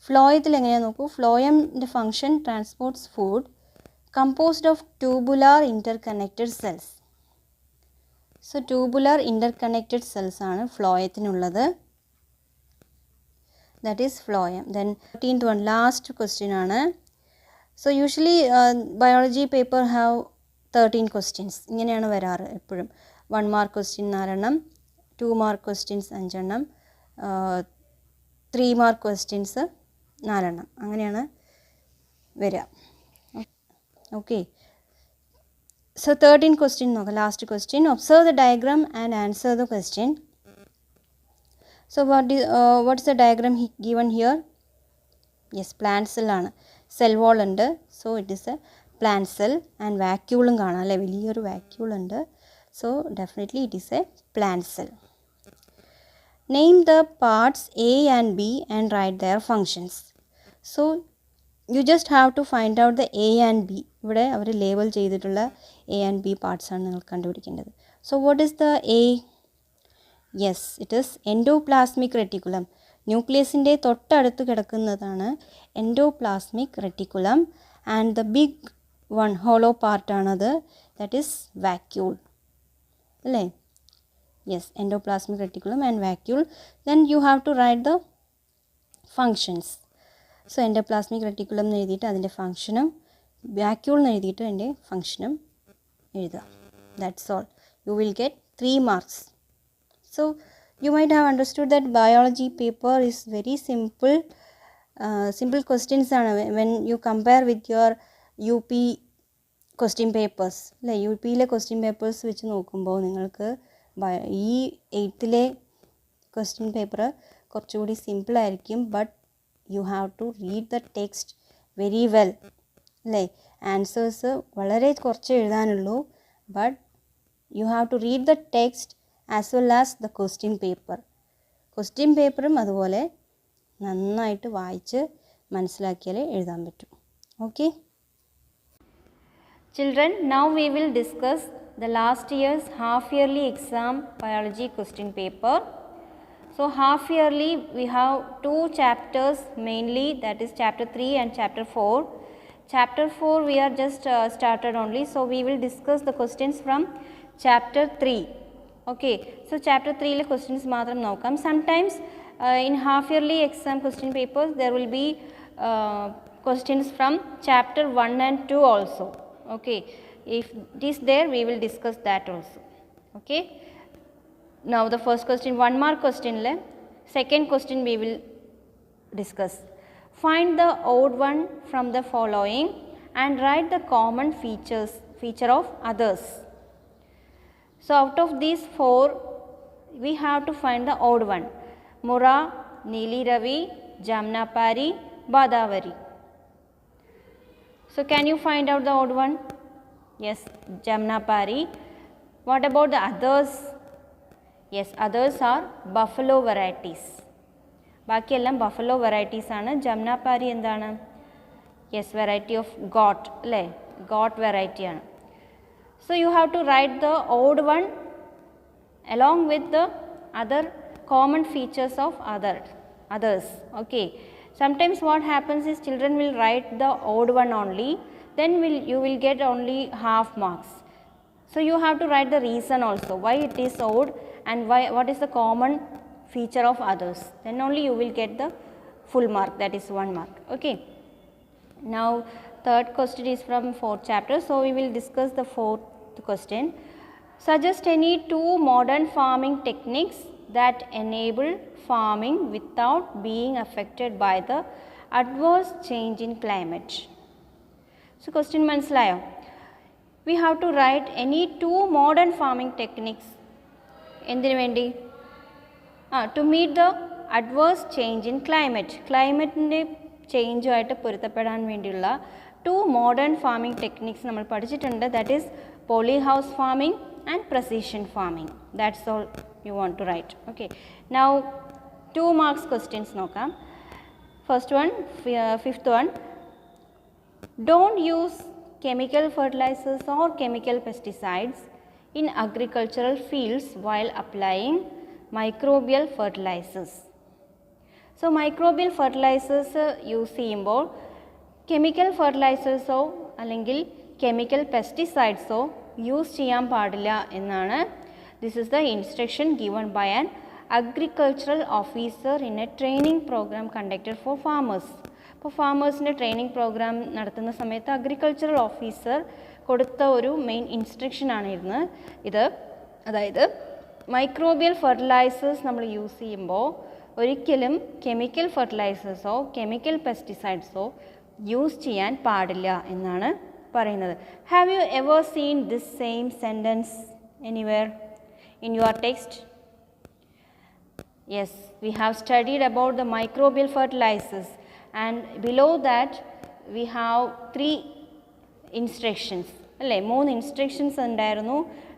ഫ്ലോയത്തിൽ എങ്ങനെയാണെന്ന് നോക്കൂ. ഫ്ലോയമിൻ്റെ function transports food composed of tubular interconnected cells. So tubular interconnected cells ആണ് ഫ്ലോയത്തിനുള്ളത്. That is phloem. Then 13th one, last question ആണ്. So usually biology paper have 13 questions. ഇങ്ങനെയാണ് വരാറ് എപ്പോഴും. 1 mark question 4 എണ്ണം, 2 mark questions 5 എണ്ണം, 3 mark questions 4 എണ്ണം, അങ്ങനെയാണ് വരിക. ഓക്കെ. So 13 question നോക്കാം. Last question. Observe the diagram and answer the question. So what's the diagram given here? Yes, plant cell ആണ്. സെൽ വാൾ ഉണ്ട്. So it is a plant cell and വാക്യൂളും കാണാം അല്ലേ, വലിയൊരു വാക്യൂൾ ഉണ്ട്. So definitely it is a plant cell. Name the parts A and B and write their functions. So you just have to find out the A and B. ഇവിടെ അവർ label ചെയ്തിട്ടുള്ള A and B parts ആണ് നിങ്ങൾ കണ്ടുപിടിക്കേണ്ടത്. So what is the A? Yes, it is endoplasmic reticulum. ന്യൂക്ലിയസിൻ്റെ തൊട്ടടുത്ത് കിടക്കുന്നതാണ് endoplasmic reticulum. And the big one hollow പാർട്ടാണത്, that is vacuole അല്ലേ. Yes, endoplasmic reticulum and vacuole. Then you have to write the functions. So endoplasmic reticulum എന്ന് എഴുതിയിട്ട് അതിൻ്റെ ഫങ്ഷനും, vacuole എന്ന് എഴുതിയിട്ട് അതിൻ്റെ ഫങ്ഷനും എഴുതുക. That's all. U will get 3 marks. So you might have understood that biology paper is very simple. Simple questions are when you compare with your UP question papers. അല്ലേ, U പിയിലെ question papers വെച്ച് നോക്കുമ്പോൾ നിങ്ങൾക്ക് ഈ 8th question paper കുറച്ചുകൂടി സിമ്പിളായിരിക്കും. But you have to read the text very well അല്ലേ. Answers വളരെ കുറച്ച് എഴുതാനുള്ളൂ. But you have to read the text as well as the question paper. Question പേപ്പറും അതുപോലെ നന്നായിട്ട് വായിച്ച് മനസ്സിലാക്കിയാലേ എഴുതാൻ പറ്റും. Okay Children, now we will discuss the last year's half yearly exam biology question paper. So half yearly we have 2 chapters mainly, that is chapter 3 and chapter 4. Chapter 4 we are just started only, so we will discuss the questions from chapter 3. Okay, so chapter 3 le questions matram nokam. Sometimes in half yearly exam question papers there will be questions from chapter 1 and 2 also. Okay, if it is there we will discuss that also. Okay, now the first question 1 mark question le, second question we will discuss. Find the odd one from the following and write the common feature of others. So out of these 4 we have to find the odd one. Mura, Neeli Ravi, Jamnapari, Badavari. So can you find out the odd one? Yes, Jamnapari. What about the others? Yes, others are buffalo varieties. ബാക്കിയെല്ലാം buffalo varieties ആണ്. ജംനാപാരി എന്താണ്? Yes, variety of goat അല്ലേ, goat വെറൈറ്റിയാണ്. So you have to write the odd one along with the other common features of others. Okay, sometimes what happens is children will write the odd one only, then you will get only half marks. So you have to write the reason also why it is odd and what is the common feature of others, then only you will get the full mark, that is 1 mark. Okay, now third question is from 4th chapter, so we will discuss the 4th question. Suggest any 2 modern farming techniques that enable farming without being affected by the adverse change in climate. So question മനസ്സിലായോ? We have to write any 2 modern farming techniques. എന്തിനു വേണ്ടി? To meet the adverse change in climate. ക്ലൈമറ്റിൻ്റെ ചേഞ്ചുമായിട്ട് പൊരുത്തപ്പെടാൻ വേണ്ടിയുള്ള two modern farming techniques നമ്മൾ പഠിച്ചിട്ടുണ്ട്, that is polyhouse farming and precision farming. That's all you want to write. Okay, now 2 marks questions നോക്കാം. First one, fifth one, don't use chemical fertilizers or chemical pesticides in agricultural fields while applying microbial fertilizers. So microbial fertilizers use ചെയ്യുമ്പോൾ chemical fertilizers അല്ലെങ്കിൽ chemical pesticides use ചെയ്യാൻ പാടില്ല എന്നാണ്. This is the instruction given by an agricultural officer in a training program conducted for farmers. അപ്പോൾ ഫാമേഴ്സിൻ്റെ training programme നടത്തുന്ന സമയത്ത് agricultural officer കൊടുത്ത ഒരു മെയിൻ ഇൻസ്ട്രക്ഷനാണ് ഇത്. അതായത് മൈക്രോബിയൽ ഫെർട്ടിലൈസേഴ്സ് നമ്മൾ യൂസ് ചെയ്യുമ്പോൾ ഒരിക്കലും കെമിക്കൽ ഫെർട്ടിലൈസേഴ്സോ കെമിക്കൽ പെസ്റ്റിസൈഡ്സോ യൂസ് ചെയ്യാൻ പാടില്ല എന്നാണ് പറയുന്നത്. Have you ever seen this same sentence anywhere in your text? Yes, we have studied about the microbial fertilizers, and below that we have 3 instructions. അല്ലേ, 3 instructions ഉണ്ടായിരുന്നു.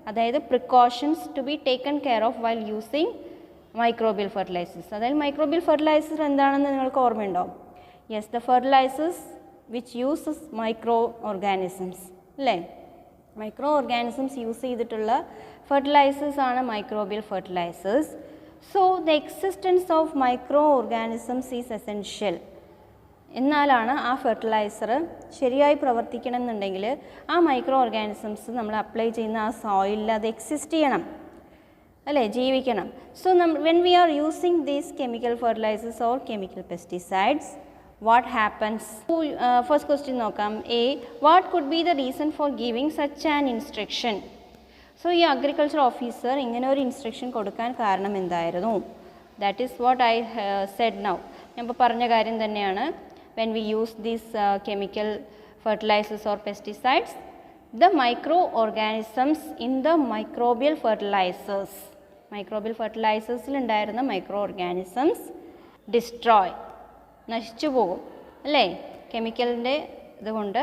അതായത് precautions to be taken care of while using microbial fertilisers. അതായത് microbial fertiliser എന്താണെന്ന് നിങ്ങൾക്ക് ഓർമ്മയുണ്ടാവും. Yes, the fertilisers which uses micro organisms. അല്ലേ, micro organisms use ചെയ്തിട്ടുള്ള fertilisers ആണ് microbial fertilisers. So the existence of microorganisms is essential. എന്നാലാണ് ആ fertiliser ശരിയായി പ്രവർത്തിക്കണമെന്നുണ്ടെങ്കിൽ ആ മൈക്രോ ഓർഗാനിസംസ് നമ്മൾ അപ്ലൈ ചെയ്യുന്ന ആ സോയിലിൽ അത് എക്സിസ്റ്റ് ചെയ്യണം, അല്ലേ, ജീവിക്കണം. So when we are using these chemical fertilisers or chemical pesticides, what happens? First question നോക്കാം. A, what could be the reason for giving such an instruction? So ഈ agriculture officer ഇങ്ങനെ ഒരു ഇൻസ്ട്രക്ഷൻ കൊടുക്കാൻ കാരണം എന്തായിരുന്നു? That is what I said now. ഞാൻ ഇപ്പോൾ പറഞ്ഞ കാര്യം തന്നെയാണ്. When we use these chemical fertilisers or pesticides, the micro organisms in the microbial fertilisers, microbial ഫെർട്ടിലൈസേഴ്സിൽ ഉണ്ടായിരുന്ന മൈക്രോ ഓർഗാനിസംസ് ഡിസ്ട്രോയ്, നശിച്ചു പോകും, അല്ലേ, കെമിക്കലിൻ്റെ ഇതുകൊണ്ട്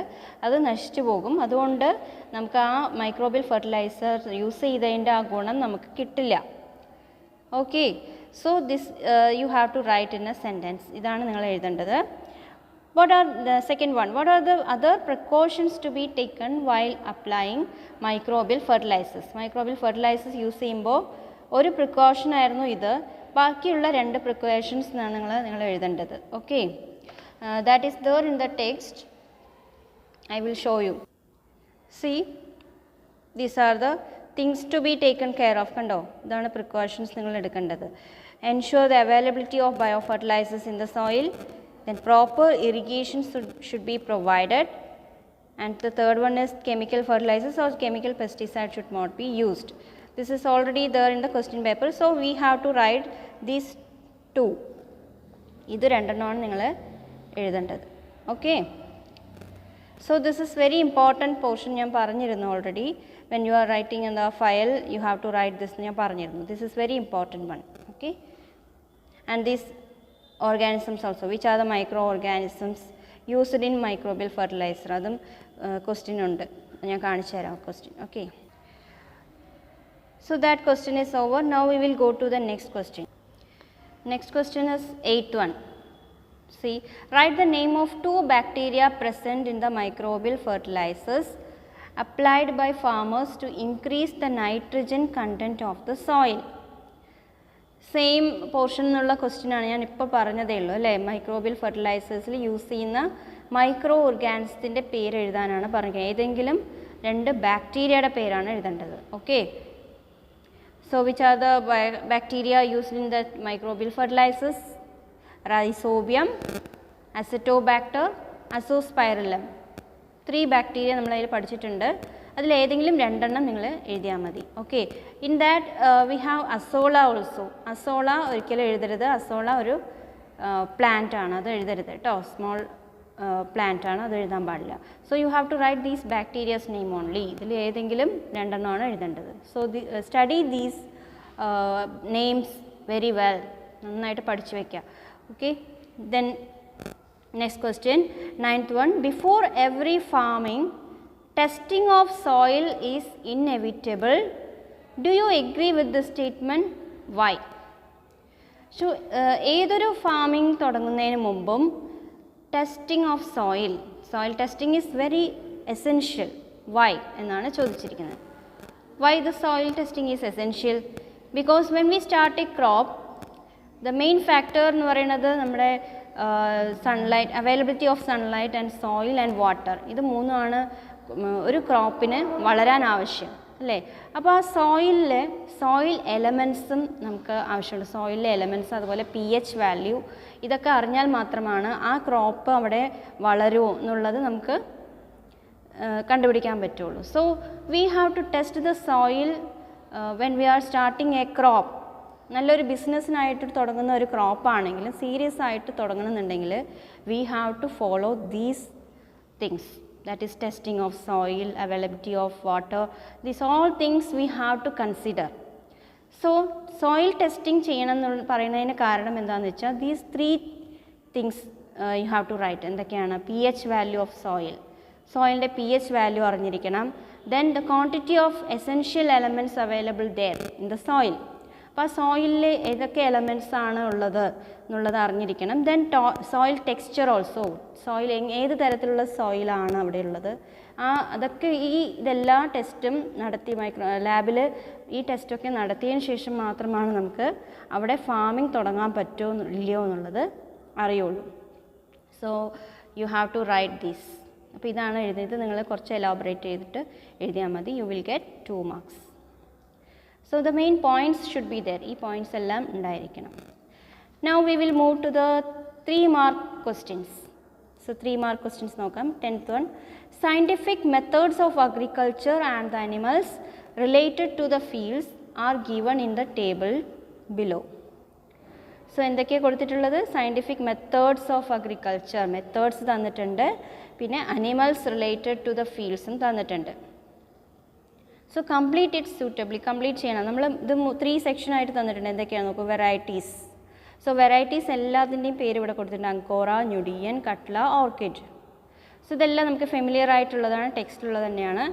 അത് നശിച്ചു പോകും. അതുകൊണ്ട് നമുക്ക് ആ മൈക്രോബിയൽ ഫെർട്ടിലൈസർ യൂസ് ചെയ്തതിൻ്റെ ആ ഗുണം നമുക്ക് കിട്ടില്ല. Okay, so this you have to write in a sentence. ഇതാണ് നിങ്ങൾ എഴുതേണ്ടത്. What are the second one, what are the other precautions to be taken while applying microbial fertilisers? Microbial fertilisers use ചെയ്യുമ്പോൾ ഒരു പ്രിക്കോഷനായിരുന്നു ഇത്. ബാക്കിയുള്ള 2 പ്രിക്കോഷൻസ് എന്നാണ് നിങ്ങൾ എഴുതേണ്ടത്. Okay, that is there in the text. I will show you. See, these are the things to be taken care of. കണ്ടോ, ഇതാണ് precautions നിങ്ങൾ എടുക്കേണ്ടത്. Ensure the availability of biofertilizers in the soil. Then proper irrigation should be provided. And the third one is chemical fertilizers or chemical pesticides should not be used. This is already there in the question paper. So we have to write these 2. ഇത് രണ്ടെണ്ണമാണ് നിങ്ങൾ എഴുതേണ്ടത്. Okay, so this is very important portion. ഞാൻ പറഞ്ഞിരുന്നു already. When you are writing in the file, you have to write this. ഞാൻ പറഞ്ഞിരുന്നു. This is very important one. Okay, and these organisms also, which are the microorganisms used in microbial fertilizer, അതും question ഉണ്ട്, ഞാൻ കാണിച്ചു തരാം question. Okay, so that question is over. Now we will go to the next question. Next question is 8th one. See, write the name of 2 bacteria present in the microbial fertilizers applied by farmers to increase the nitrogen content of the soil. Same portion എന്നുള്ള question ആണ് ഞാൻ ഇപ്പോൾ പറഞ്ഞതേ ഉള്ളൂ, അല്ലേ. Microbial ഫെർട്ടിലൈസേഴ്സിൽ use ചെയ്യുന്ന micro ഓർഗാനിസത്തിൻ്റെ പേര് എഴുതാനാണ് പറഞ്ഞത്. ഏതെങ്കിലും 2 ബാക്ടീരിയയുടെ പേരാണ് എഴുതേണ്ടത്. Okay, so which are the bacteria used in the microbial fertilisers? Rhizobium, acetobacter, azospirillum. 3 bacteria നമ്മളതിൽ പഠിച്ചിട്ടുണ്ട്. അതിലേതെങ്കിലും 2 നിങ്ങൾ എഴുതിയാൽ മതി. Okay, in that we have azolla also. Azolla ഒരിക്കലും എഴുതരുത്. അസോള ഒരു പ്ലാന്റ് ആണ്, അത് എഴുതരുത് കേട്ടോ. സ്മോൾ പ്ലാന്റ് ആണ്, അത് എഴുതാൻ പാടില്ല. So you have to write these bacterias name only. ഇതിൽ ഏതെങ്കിലും 2 എഴുതേണ്ടത്. So study these names very well. നന്നായിട്ട് പഠിച്ചു വയ്ക്കുക. Okay, then Next question, 9th one. Before every farming, testing of soil is inevitable. Do you agree with this statement? Why? So, ഏതൊരു farming തുടങ്ങുന്നതിന് മുമ്പും testing of soil testing is very essential. Why എന്നാണ് ചോദിച്ചിരിക്കുന്നത്. Why the soil testing is essential? Because when we start a crop, the main factor എന്ന് പറയുന്നത് നമ്മുടെ sunlight, availability of sunlight and soil and water, ഇത് മൂന്നുമാണ് ഒരു ക്രോപ്പിന് വളരാൻ ആവശ്യം, അല്ലേ? അപ്പോൾ ആ സോയിൽ എലമെൻസും നമുക്ക് ആവശ്യമുണ്ട്. സോയിലിലെ എലമെൻറ്റ്സ്, അതുപോലെ pH വാല്യൂ, ഇതൊക്കെ അറിഞ്ഞാൽ മാത്രമാണ് ആ ക്രോപ്പ് അവിടെ വളരുമോ എന്നുള്ളത് നമുക്ക് കണ്ടുപിടിക്കാൻ പറ്റുള്ളൂ. So we have to test the soil when we are starting a crop. നല്ലൊരു ബിസിനസ്സിനായിട്ട് തുടങ്ങുന്ന ഒരു ക്രോപ്പാണെങ്കിൽ, സീരിയസ് ആയിട്ട് തുടങ്ങണമെന്നുണ്ടെങ്കിൽ, we have to follow these things. That is testing of soil, availability of water. These all things we have to consider. So, soil testing ചെയ്യണമെന്ന് പറയുന്നതിന് കാരണം എന്താണെന്ന് വെച്ചാൽ, these 3 things you have to write. എന്തൊക്കെയാണ്? pH value of soil. സോയിലിൻ്റെ pH value അറിഞ്ഞിരിക്കണം. Then the quantity of essential elements available there in the soil. അപ്പോൾ ആ സോയിലിൽ ഏതൊക്കെ എലമെൻറ്റ്സ് ആണ് ഉള്ളത് എന്നുള്ളത് അറിഞ്ഞിരിക്കണം. Then soil texture also, soil ഏത് തരത്തിലുള്ള സോയിലാണ് അവിടെ ഉള്ളത്, അതൊക്കെ ഇതെല്ലാ ടെസ്റ്റും നടത്തി ലാബിൽ ഈ ടെസ്റ്റൊക്കെ നടത്തിയതിന് ശേഷം മാത്രമാണ് നമുക്ക് അവിടെ ഫാമിംഗ് തുടങ്ങാൻ പറ്റുമോ ഇല്ലയോ എന്നുള്ളത് അറിയുള്ളൂ. So you have to write these. അപ്പോൾ ഇതാണ് എഴുതിയത്. നിങ്ങൾ കുറച്ച് എലാബറേറ്റ് ചെയ്തിട്ട് എഴുതിയാൽ മതി. You will get 2 marks. So the main points should be there. ഈ points എല്ലാം ഉണ്ടായിരിക്കണം. Now we will move to the 3 mark questions. So 3 mark questions നോക്കാം. 10th one. Scientific methods of agriculture and the animals related to the fields are given in the table below. So എന്തൊക്കെയാണ് കൊടുത്തിട്ടുള്ളത്? Scientific methods of agriculture, methods തന്നിട്ടുണ്ട്. പിന്നെ animals related to the ഫീൽഡ്സും തന്നിട്ടുണ്ട്. So complete it സൂട്ടബിളി, complete ചെയ്യണം. നമ്മൾ ഇത് 3 സെക്ഷനായിട്ട് തന്നിട്ടുണ്ട്. എന്തൊക്കെയാണ് നോക്കൂ? വെറൈറ്റീസ്. സോ വെറൈറ്റീസ് എല്ലാത്തിൻ്റെയും പേര് ഇവിടെ കൊടുത്തിട്ടുണ്ട്. അങ്കോറ, ഞൊടിയൻ, കട്ട്ല, ഓർക്കിഡ്. സോ ഇതെല്ലാം നമുക്ക് ഫെമിലിയർ ആയിട്ടുള്ളതാണ്, ടെക്സ്റ്റിലുള്ളത് തന്നെയാണ്.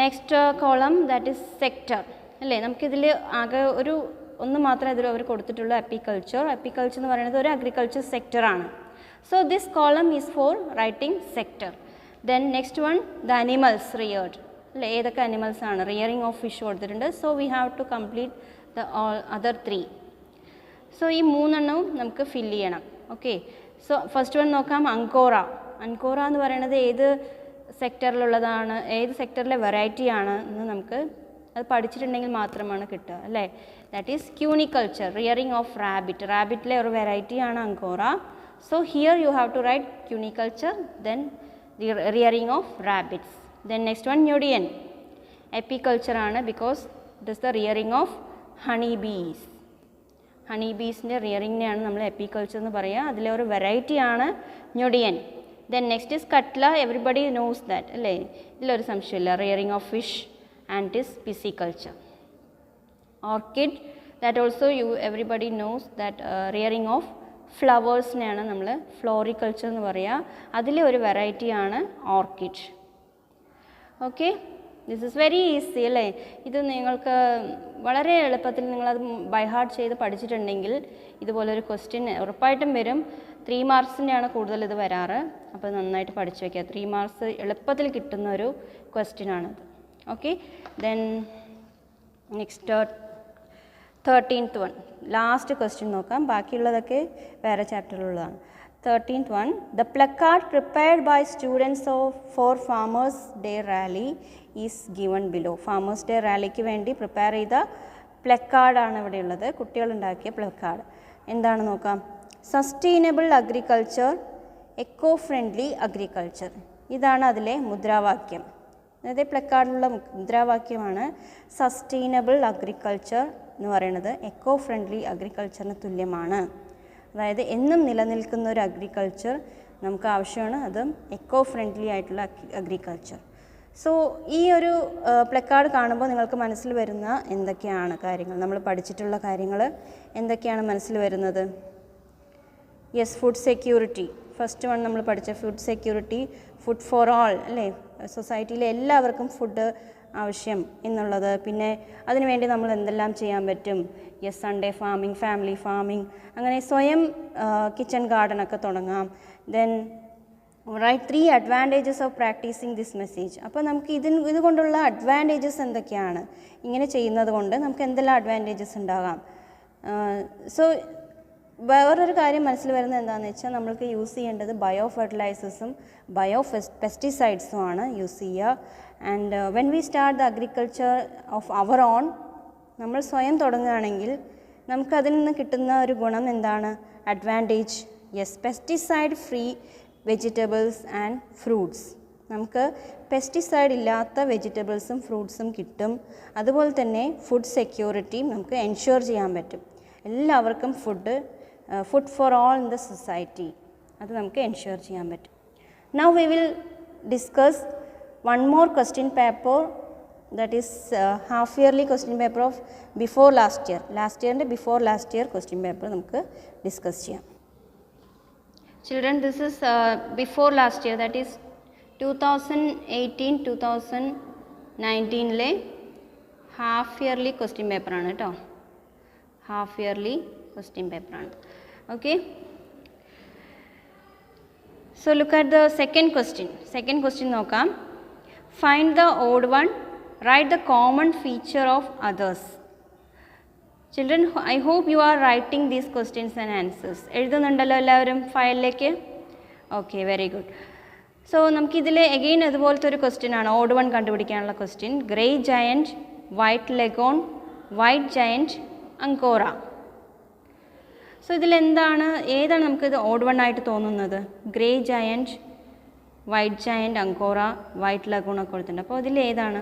Next column that is sector, അല്ലേ? നമുക്കിതിൽ ആകെ ഒന്ന് മാത്രമേ ഇതിൽ അവർ കൊടുത്തിട്ടുള്ളൂ, അപ്പിക്കൾച്ചർ. അപ്പിക്കൾച്ചർ എന്ന് പറയുന്നത് ഒരു അഗ്രികൾച്ചർ സെക്ടറാണ്. So this column is for writing sector. Then next one the animals reared, അല്ലേ? ഏതൊക്കെ അനിമൽസ് ആണ്? റിയറിംഗ് ഓഫ് ഫിഷ് കൊടുത്തിട്ടുണ്ട്. So we have to complete the other 3. So ഈ 3 എണ്ണവും നമുക്ക് ഫില്ല് ചെയ്യണം. ഓക്കെ, സോ ഫസ്റ്റ് വൺ നോക്കാം. അങ്കോറ. അങ്കോറ എന്ന് പറയുന്നത് ഏത് സെക്ടറിലുള്ളതാണ്, ഏത് സെക്ടറിലെ വെറൈറ്റിയാണ് എന്ന് നമുക്ക് അത് പഠിച്ചിട്ടുണ്ടെങ്കിൽ മാത്രമാണ് കിട്ടുക, അല്ലേ? That is cuniculture, rearing of rabbit. റാബിറ്റിലെ ഒരു വെറൈറ്റിയാണ് angora. So here you have to write cuniculture, then rearing of rabbits. Then next one ഞൊടിയൻ, apiculture ആണ്, because it is the rearing of honey bees. Honey ബീസിൻ്റെ റിയറിങ്ങിനെയാണ് നമ്മൾ apiculture എന്ന് പറയുക. അതിലെ ഒരു വെറൈറ്റിയാണ് ഞൊടിയൻ. Then next is catla. Everybody knows that, അല്ലേ? ഇതിലൊരു സംശയമില്ല, rearing of fish and it is pisciculture. Orchid, that also everybody knows that rearing of ഫ്ലവേഴ്സിനെയാണ് നമ്മൾ ഫ്ലോറിക്കൾച്ചർ എന്ന് പറയുക. അതിലെ ഒരു വെറൈറ്റിയാണ് orchid. Okay, this is very easy, അല്ലേ? ഇത് നിങ്ങൾക്ക് വളരെ എളുപ്പത്തിൽ നിങ്ങളത് ബൈ ഹാർട്ട് ചെയ്ത് പഠിച്ചിട്ടുണ്ടെങ്കിൽ ഇതുപോലൊരു ക്വസ്റ്റ്യൻ ഉറപ്പായിട്ടും വരും. 3 മാർക്സിൻ്റെയാണ് കൂടുതൽ ഇത് വരാറ്. അപ്പോൾ നന്നായിട്ട് പഠിച്ചു വയ്ക്കുക. 3 മാർക്സ് എളുപ്പത്തിൽ കിട്ടുന്ന ഒരു ക്വസ്റ്റ്യൻ ആണിത്. Okay, then next 13th one, last question നോക്കാം. ബാക്കിയുള്ളതൊക്കെ വേറെ ചാപ്റ്ററിലുള്ളതാണ്. 13th one, the placard prepared by students for Farmers Day Rally is given below. Farmers Day Rallyക്ക് വേണ്ടി പ്രിപ്പയർ ചെയ്ത പ്ലക്കാർഡാണ് ഇവിടെ ഉള്ളത്. കുട്ടികളുണ്ടാക്കിയ പ്ലക്കാർഡ് എന്താണ് നോക്കാം. Sustainable agriculture, eco friendly agriculture, ഇതാണ് അതിലെ മുദ്രാവാക്യം. അതായത് പ്ലക്കാർഡിലുള്ള മുദ്രാവാക്യമാണ് സസ്റ്റൈനബിൾ അഗ്രികൾച്ചർ എന്ന് പറയുന്നത് എക്കോ ഫ്രണ്ട്ലി അഗ്രികൾച്ചറിന് തുല്യമാണ്. അതായത് എന്നും നിലനിൽക്കുന്ന ഒരു അഗ്രികൾച്ചർ നമുക്ക് ആവശ്യമാണ്, അതും എക്കോ ഫ്രണ്ട്ലി ആയിട്ടുള്ള അഗ്രികൾച്ചർ. സോ ഈ ഒരു പ്ലക്കാർഡ് കാണുമ്പോൾ നിങ്ങൾക്ക് മനസ്സിൽ വരുന്ന എന്തൊക്കെയാണ് കാര്യങ്ങൾ, നമ്മൾ പഠിച്ചിട്ടുള്ള കാര്യങ്ങൾ എന്തൊക്കെയാണ് മനസ്സിൽ വരുന്നത്? Yes, food security. First one നമ്മൾ പഠിച്ച food security, food for all അല്ലേ, സൊസൈറ്റിയിലെ എല്ലാവർക്കും ഫുഡ് ആവശ്യം എന്നുള്ളത്. പിന്നെ അതിനുവേണ്ടി നമ്മൾ എന്തെല്ലാം ചെയ്യാൻ പറ്റും? Yes, Sunday farming, family farming, അങ്ങനെ സ്വയം കിച്ചൺ ഗാർഡനൊക്കെ തുടങ്ങാം. Then write 3 advantages of practising this message. അപ്പോൾ നമുക്ക് ഇതുകൊണ്ടുള്ള അഡ്വാൻറ്റേജസ് എന്തൊക്കെയാണ്? ഇങ്ങനെ ചെയ്യുന്നത് കൊണ്ട് നമുക്ക് എന്തെല്ലാം അഡ്വാൻറ്റേജസ് ഉണ്ടാകാം? സോ വേറൊരു കാര്യം മനസ്സിൽ വരുന്നത് എന്താണെന്ന് വെച്ചാൽ, നമ്മൾക്ക് യൂസ് ചെയ്യേണ്ടത് ബയോ ഫെർട്ടിലൈസേഴ്സും പെസ്റ്റിസൈഡ്സും ആണ് യൂസ് ചെയ്യുക. And when we start the agriculture of our own, നമ്മൾ സ്വയം തുടങ്ങുകയാണെങ്കിൽ നമുക്കതിൽ നിന്ന് കിട്ടുന്ന ഒരു ഗുണം എന്താണ്? Advantage, yes, pesticide free vegetables and fruits. നമുക്ക് പെസ്റ്റിസൈഡ് ഇല്ലാത്ത വെജിറ്റബിൾസും ഫ്രൂട്ട്സും കിട്ടും. അതുപോലെ തന്നെ ഫുഡ് സെക്യൂരിറ്റിയും നമുക്ക് എൻഷുർ ചെയ്യാൻ പറ്റും. എല്ലാവർക്കും food for all in the society, അത് നമുക്ക് എൻഷുർ ചെയ്യാൻ പറ്റും. Now we will discuss one more question paper, that is half yearly question paper of before last year. Last ഇയറിൻ്റെ before last year question paper നമുക്ക് discuss ചെയ്യാം. Children, this is before last year, that is 2018-2019 half yearly question പേപ്പറാണ് കേട്ടോ. Half yearly question പേപ്പറാണ്. Okay, so look at the second question നോക്കാം. Find the odd one, right the common feature of others. Children, I hope you are writing these questions and answers. എഴുതുന്നുണ്ടല്ലോ എല്ലാവരും ഫയലിലേക്ക്? Okay, very good. So നമുക്കിതിൽ again അതുപോലത്തെ ഒരു question ആണ്, odd one കണ്ടുപിടിക്കാനുള്ള question. Grey giant, white leghorn, white giant, angora. So ഏതാണ് നമുക്കിത് ഓഡ് വൺ ആയിട്ട് തോന്നുന്നത്? Grey giant, white giant, Angora, white leghorn ഒക്കെ കൊടുത്തിട്ടുണ്ട്. അപ്പോൾ ഇതിൽ ഏതാണ്?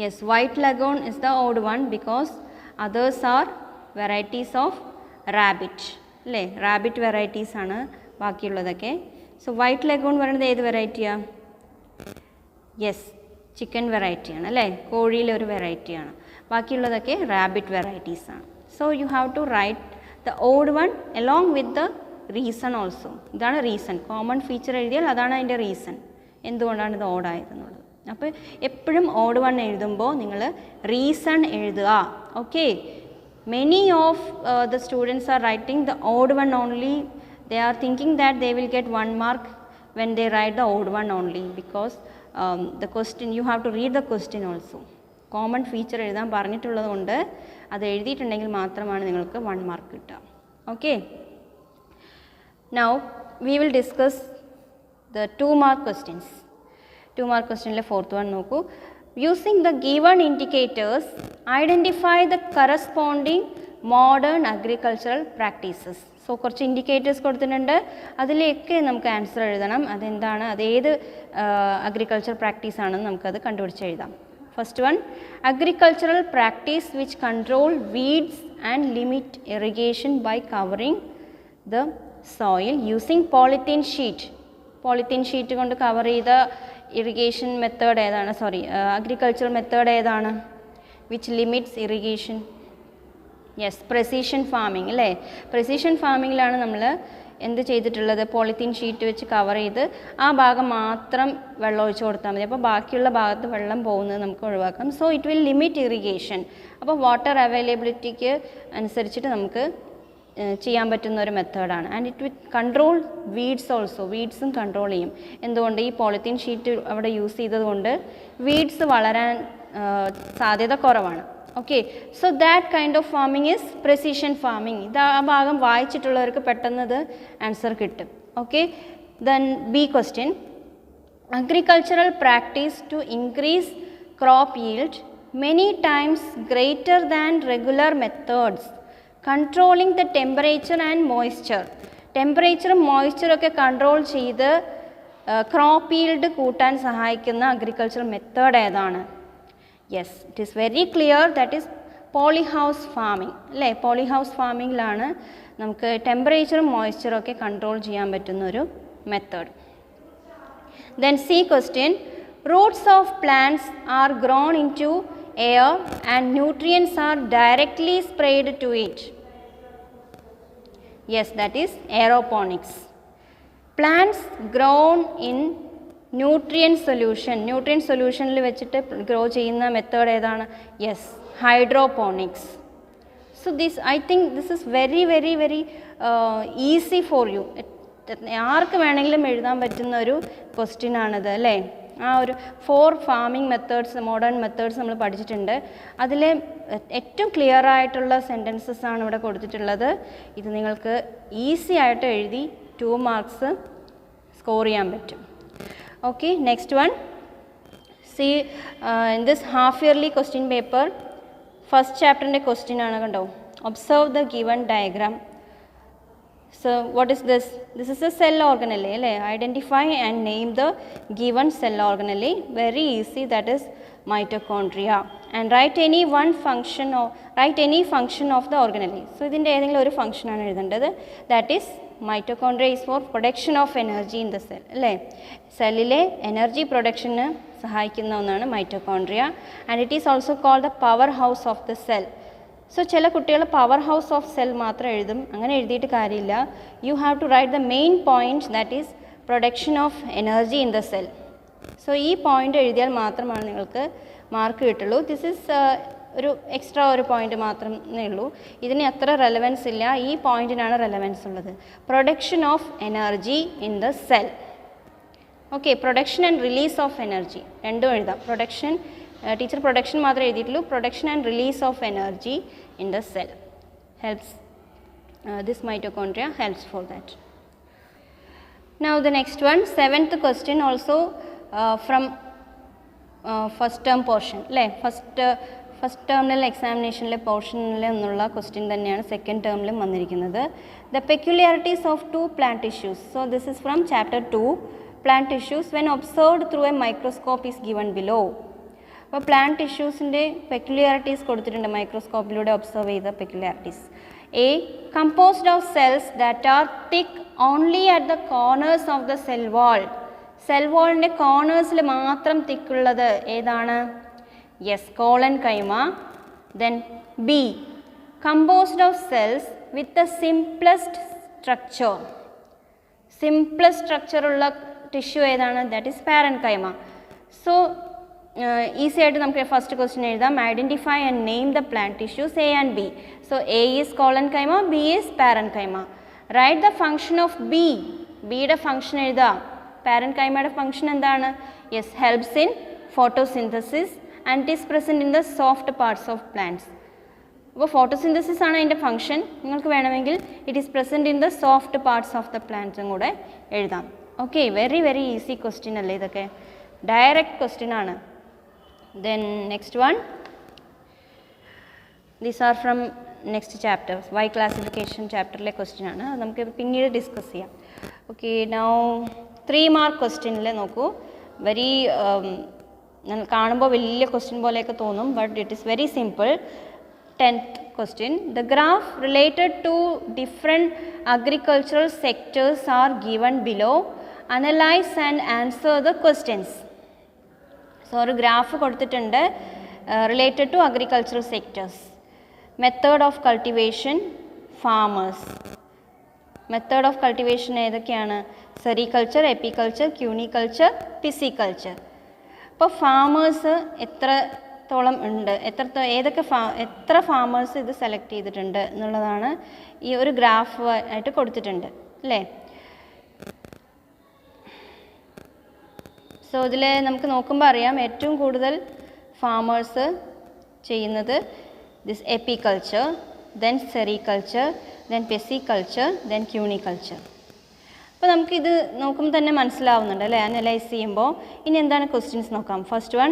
Yes, white leghorn is the odd one because others are varieties of rabbit അല്ലേ, റാബിറ്റ് വെറൈറ്റീസ് ആണ് ബാക്കിയുള്ളതൊക്കെ. സോ വൈറ്റ് ലഗൂൺ പറയുന്നത് ഏത് വെറൈറ്റിയാണ്? യെസ്, ചിക്കൻ വെറൈറ്റിയാണ് അല്ലേ, കോഴിയിലെ ഒരു വെറൈറ്റിയാണ്. ബാക്കിയുള്ളതൊക്കെ റാബിറ്റ് വെറൈറ്റീസ് ആണ്. So you have to write the odd one along with the reason also. ഇതാണ് റീസൺ, കോമൺ ഫീച്ചർ എഴുതിയാൽ അതാണ് അതിൻ്റെ റീസൺ, എന്തുകൊണ്ടാണ് ഇത് ഓഡായതെന്നുള്ളത്. അപ്പോൾ എപ്പോഴും ഓഡ് വൺ എഴുതുമ്പോൾ നിങ്ങൾ റീസൺ എഴുതുക. Okay, many of the students are writing the odd one only. They are thinking that they will get 1 mark when they write the odd one only, because the question you have to read the question also. Common feature എഴുതാൻ പറഞ്ഞിട്ടുള്ളത് കൊണ്ട് അത് എഴുതിയിട്ടുണ്ടെങ്കിൽ മാത്രമാണ് നിങ്ങൾക്ക് 1 mark കിട്ടുക. Okay, now we will discuss the 2 mark questions. 2 mark ക്വസ്റ്റ്യനിലെ fourth one നോക്കൂ. Using the given indicators identify the corresponding modern agricultural practices. So കുറച്ച് ഇൻഡിക്കേറ്റേഴ്സ് കൊടുത്തിട്ടുണ്ട്, അതിലേക്ക് നമുക്ക് ആൻസർ എഴുതണം. അതെന്താണ്, അതേത് അഗ്രികൾച്ചർ പ്രാക്ടീസ് ആണെന്ന് നമുക്കത് കണ്ടുപിടിച്ച് എഴുതാം. First one, agricultural practice which control weeds and limit irrigation by covering the soil using polythene sheet. Polythene sheet കൊണ്ട് കവർ ചെയ്ത ഇറിഗേഷൻ മെത്തേഡ് ഏതാണ്? അഗ്രികൾച്ചർ മെത്തേഡ് ഏതാണ്? Which limits irrigation? Yes, precision farming അല്ലേ. പ്രെസിഷൻ ഫാമിങ്ങിലാണ് നമ്മൾ എന്ത് ചെയ്തിട്ടുള്ളത്? പോളിത്തീൻ ഷീറ്റ് വെച്ച് കവർ ചെയ്ത് ആ ഭാഗം മാത്രം വെള്ളം ഒഴിച്ച് കൊടുത്താൽ മതി. അപ്പോൾ ബാക്കിയുള്ള ഭാഗത്ത് വെള്ളം പോകുന്നത് നമുക്ക് ഒഴിവാക്കാം. So it will limit irrigation. അപ്പോൾ വാട്ടർ അവൈലബിലിറ്റിക്ക് അനുസരിച്ചിട്ട് നമുക്ക് ചെയ്യാൻ പറ്റുന്ന ഒരു മെത്തേഡാണ്. And it with control weeds also. വീഡ്സും കൺട്രോൾ ചെയ്യും. എന്തുകൊണ്ട്? ഈ പോളിത്തീൻ ഷീറ്റ് അവിടെ യൂസ് ചെയ്തതുകൊണ്ട് വീഡ്സ് വളരാൻ സാധ്യത കുറവാണ്. Okay, so that kind of farming is precision farming. ഇത് ആ ഭാഗം വായിച്ചിട്ടുള്ളവർക്ക് പെട്ടെന്നത് ആൻസർ കിട്ടും. Okay, then B question, agricultural practice to increase crop yield many times greater than regular methods controlling the temperature and moisture. ടെമ്പറേച്ചറും മോയ്സ്ചറൊക്കെ control ചെയ്ത് crop yield കൂട്ടാൻ സഹായിക്കുന്ന അഗ്രികൾച്ചറൽ മെത്തേഡ് ഏതാണ്? Yes, it is very clear, that is polyhouse farming അല്ലേ. Polyhouse ഫാമിങ്ങിലാണ് നമുക്ക് ടെമ്പറേച്ചറും മോയ്സ്ചറും ഒക്കെ കൺട്രോൾ ചെയ്യാൻ പറ്റുന്ന ഒരു method. Then C question, roots of plants are grown into air and nutrients are directly sprayed to it. Yes, that is aeroponics. Plants grown in nutrient solution. Nutrient സൊല്യൂഷനിൽ വെച്ചിട്ട് ഗ്രോ ചെയ്യുന്ന method ഏതാണ്? Yes, hydroponics. So this I think this is very very very easy for you. ആർക്ക് വേണമെങ്കിലും എഴുതാൻ പറ്റുന്ന ഒരു question ആണിത് അല്ലേ. ആ ഒരു 4 ഫാമിംഗ് മെത്തേഡ്സ്, മോഡേൺ മെത്തേഡ്സ് നമ്മൾ പഠിച്ചിട്ടുണ്ട്. അതിലെ ഏറ്റവും ക്ലിയർ ആയിട്ടുള്ള സെൻറ്റൻസസ് ആണ് ഇവിടെ കൊടുത്തിട്ടുള്ളത്. ഇത് നിങ്ങൾക്ക് ഈസി ആയിട്ട് എഴുതി 2 മാർക്സ് സ്കോർ ചെയ്യാൻ പറ്റും. Okay, next one. See in this half yearly question paper first ചാപ്റ്ററിൻ്റെ ക്വസ്റ്റ്യൻ ആണ്, കണ്ടോ. Observe the given diagram. So what is this? This is a cell organelle, അല്ലേ. Identify and name the given cell organelle. Very easy, that is mitochondria. And write any function of the organelle. So ഇതിൻ്റെ ഏതെങ്കിലും ഒരു function ആണ് എഴുതേണ്ടത്. That is mitochondria is for production of energy in the cell, അല്ലേ. സെല്ലിലെ energy പ്രൊഡക്ഷന് സഹായിക്കുന്ന ഒന്നാണ് mitochondria. And it is also called the power house of the cell. So ചില കുട്ടികൾ പവർ ഹൗസ് ഓഫ് സെൽ മാത്രം എഴുതും. അങ്ങനെ എഴുതിയിട്ട് കാര്യമില്ല. You have to write the main point, that is production of energy in the cell. So ഈ point എഴുതിയാൽ മാത്രമാണ് നിങ്ങൾക്ക് മാർക്ക് കിട്ടുള്ളൂ. ദിസ് ഈസ് ഒരു എക്സ്ട്രാ ഒരു പോയിൻ്റ് മാത്രമേ ഉള്ളൂ. ഇതിന് അത്ര റെലവൻസ് ഇല്ല. ഈ പോയിൻറ്റിനാണ് റെലവൻസ് ഉള്ളത്. Production of energy in the cell. Okay, production and release of energy രണ്ടും എഴുതാം. പ്രൊഡക്ഷൻ, ടീച്ചർ പ്രൊഡക്ഷൻ മാത്രമേ എഴുതിയിട്ടുള്ളൂ. Production and release of energy in the cell helps, this mitochondria helps for that. Now the next one, 7th question, also from first term portion, അല്ലേ. First ടേമിലെ എക്സാമിനേഷനിലെ പോർഷനിലെ എന്നുള്ള question തന്നെയാണ് second ടേമിലും വന്നിരിക്കുന്നത്. The peculiarities of 2 plant tissues. So this is from chapter 2, plant tissues when observed through a microscope is given below. അപ്പോൾ plant ടിഷ്യൂസിൻ്റെ peculiarities കൊടുത്തിട്ടുണ്ട്, മൈക്രോസ്കോപ്പിലൂടെ observe ചെയ്ത peculiarities. A, composed of cells that are thick only at the corners of the cell wall. Cell വാളിൻ്റെ കോർണേഴ്സിൽ മാത്രം തിക്കുള്ളത് ഏതാണ്? Yes, collenchyma. Then B, composed of cells with the simplest structure. Simplest സ്ട്രക്ചറുള്ള tissue ഏതാണ്? That is parenchyma. So easy ആയിട്ട് നമുക്ക് first question എഴുതാം. Identify and name the plant tissues A and B. So A is collenchyma, B is parenchyma. Write the function of B. ബിയുടെ function എഴുതാം. പാരൻ കൈമയുടെ function എന്താണ്? Yes, helps in photosynthesis and it is present in the soft parts of plants. അപ്പോൾ photosynthesis ആണ് അതിൻ്റെ function. നിങ്ങൾക്ക് വേണമെങ്കിൽ it is present in the soft parts of the പ്ലാന്റ്സും കൂടെ എഴുതാം. Okay, very very easy question അല്ലേ ഇതൊക്കെ. ഡയറക്റ്റ് ക്വസ്റ്റ്യൻ ആണ്. Then next one, these are from next chapter, Y classification chapterലെ ക്വസ്റ്റ്യൻ ആണ്. അത് നമുക്ക് പിന്നീട് ഡിസ്കസ് ചെയ്യാം. ഓക്കെ, നൗ 3 മാർക്ക് ക്വസ്റ്റ്യനിൽ നോക്കൂ. വെരി കാണുമ്പോൾ വലിയ ക്വസ്റ്റ്യൻ പോലെയൊക്കെ തോന്നും, but it is very simple. 10th question, the graph related to different agricultural sectors are given below. Analyze and answer the questions. So ഒരു ഗ്രാഫ് കൊടുത്തിട്ടുണ്ട്, related to agricultural sectors. Method of cultivation, farmers. Method of cultivation ഏതൊക്കെയാണ്? Sericulture, apiculture, cuniculture, pisciculture. അപ്പോൾ farmers എത്രത്തോളം ഉണ്ട്, എത്ര farmers ഇത് select ചെയ്തിട്ടുണ്ട് എന്നുള്ളതാണ് ഈ ഒരു ഗ്രാഫ് ആയിട്ട് കൊടുത്തിട്ടുണ്ട്, അല്ലേ. സോ ഇതിൽ നമുക്ക് നോക്കുമ്പോൾ അറിയാം ഏറ്റവും കൂടുതൽ ഫാമേഴ്സ് ചെയ്യുന്നത് this apiculture, then sericulture, then pisciculture, then cuniculture. അപ്പോൾ നമുക്കിത് നോക്കുമ്പോൾ തന്നെ മനസ്സിലാവുന്നുണ്ട് അല്ലേ, അനലൈസ് ചെയ്യുമ്പോൾ. ഇനി എന്താണ് ക്വസ്റ്റ്യൻസ് നോക്കാം. First one,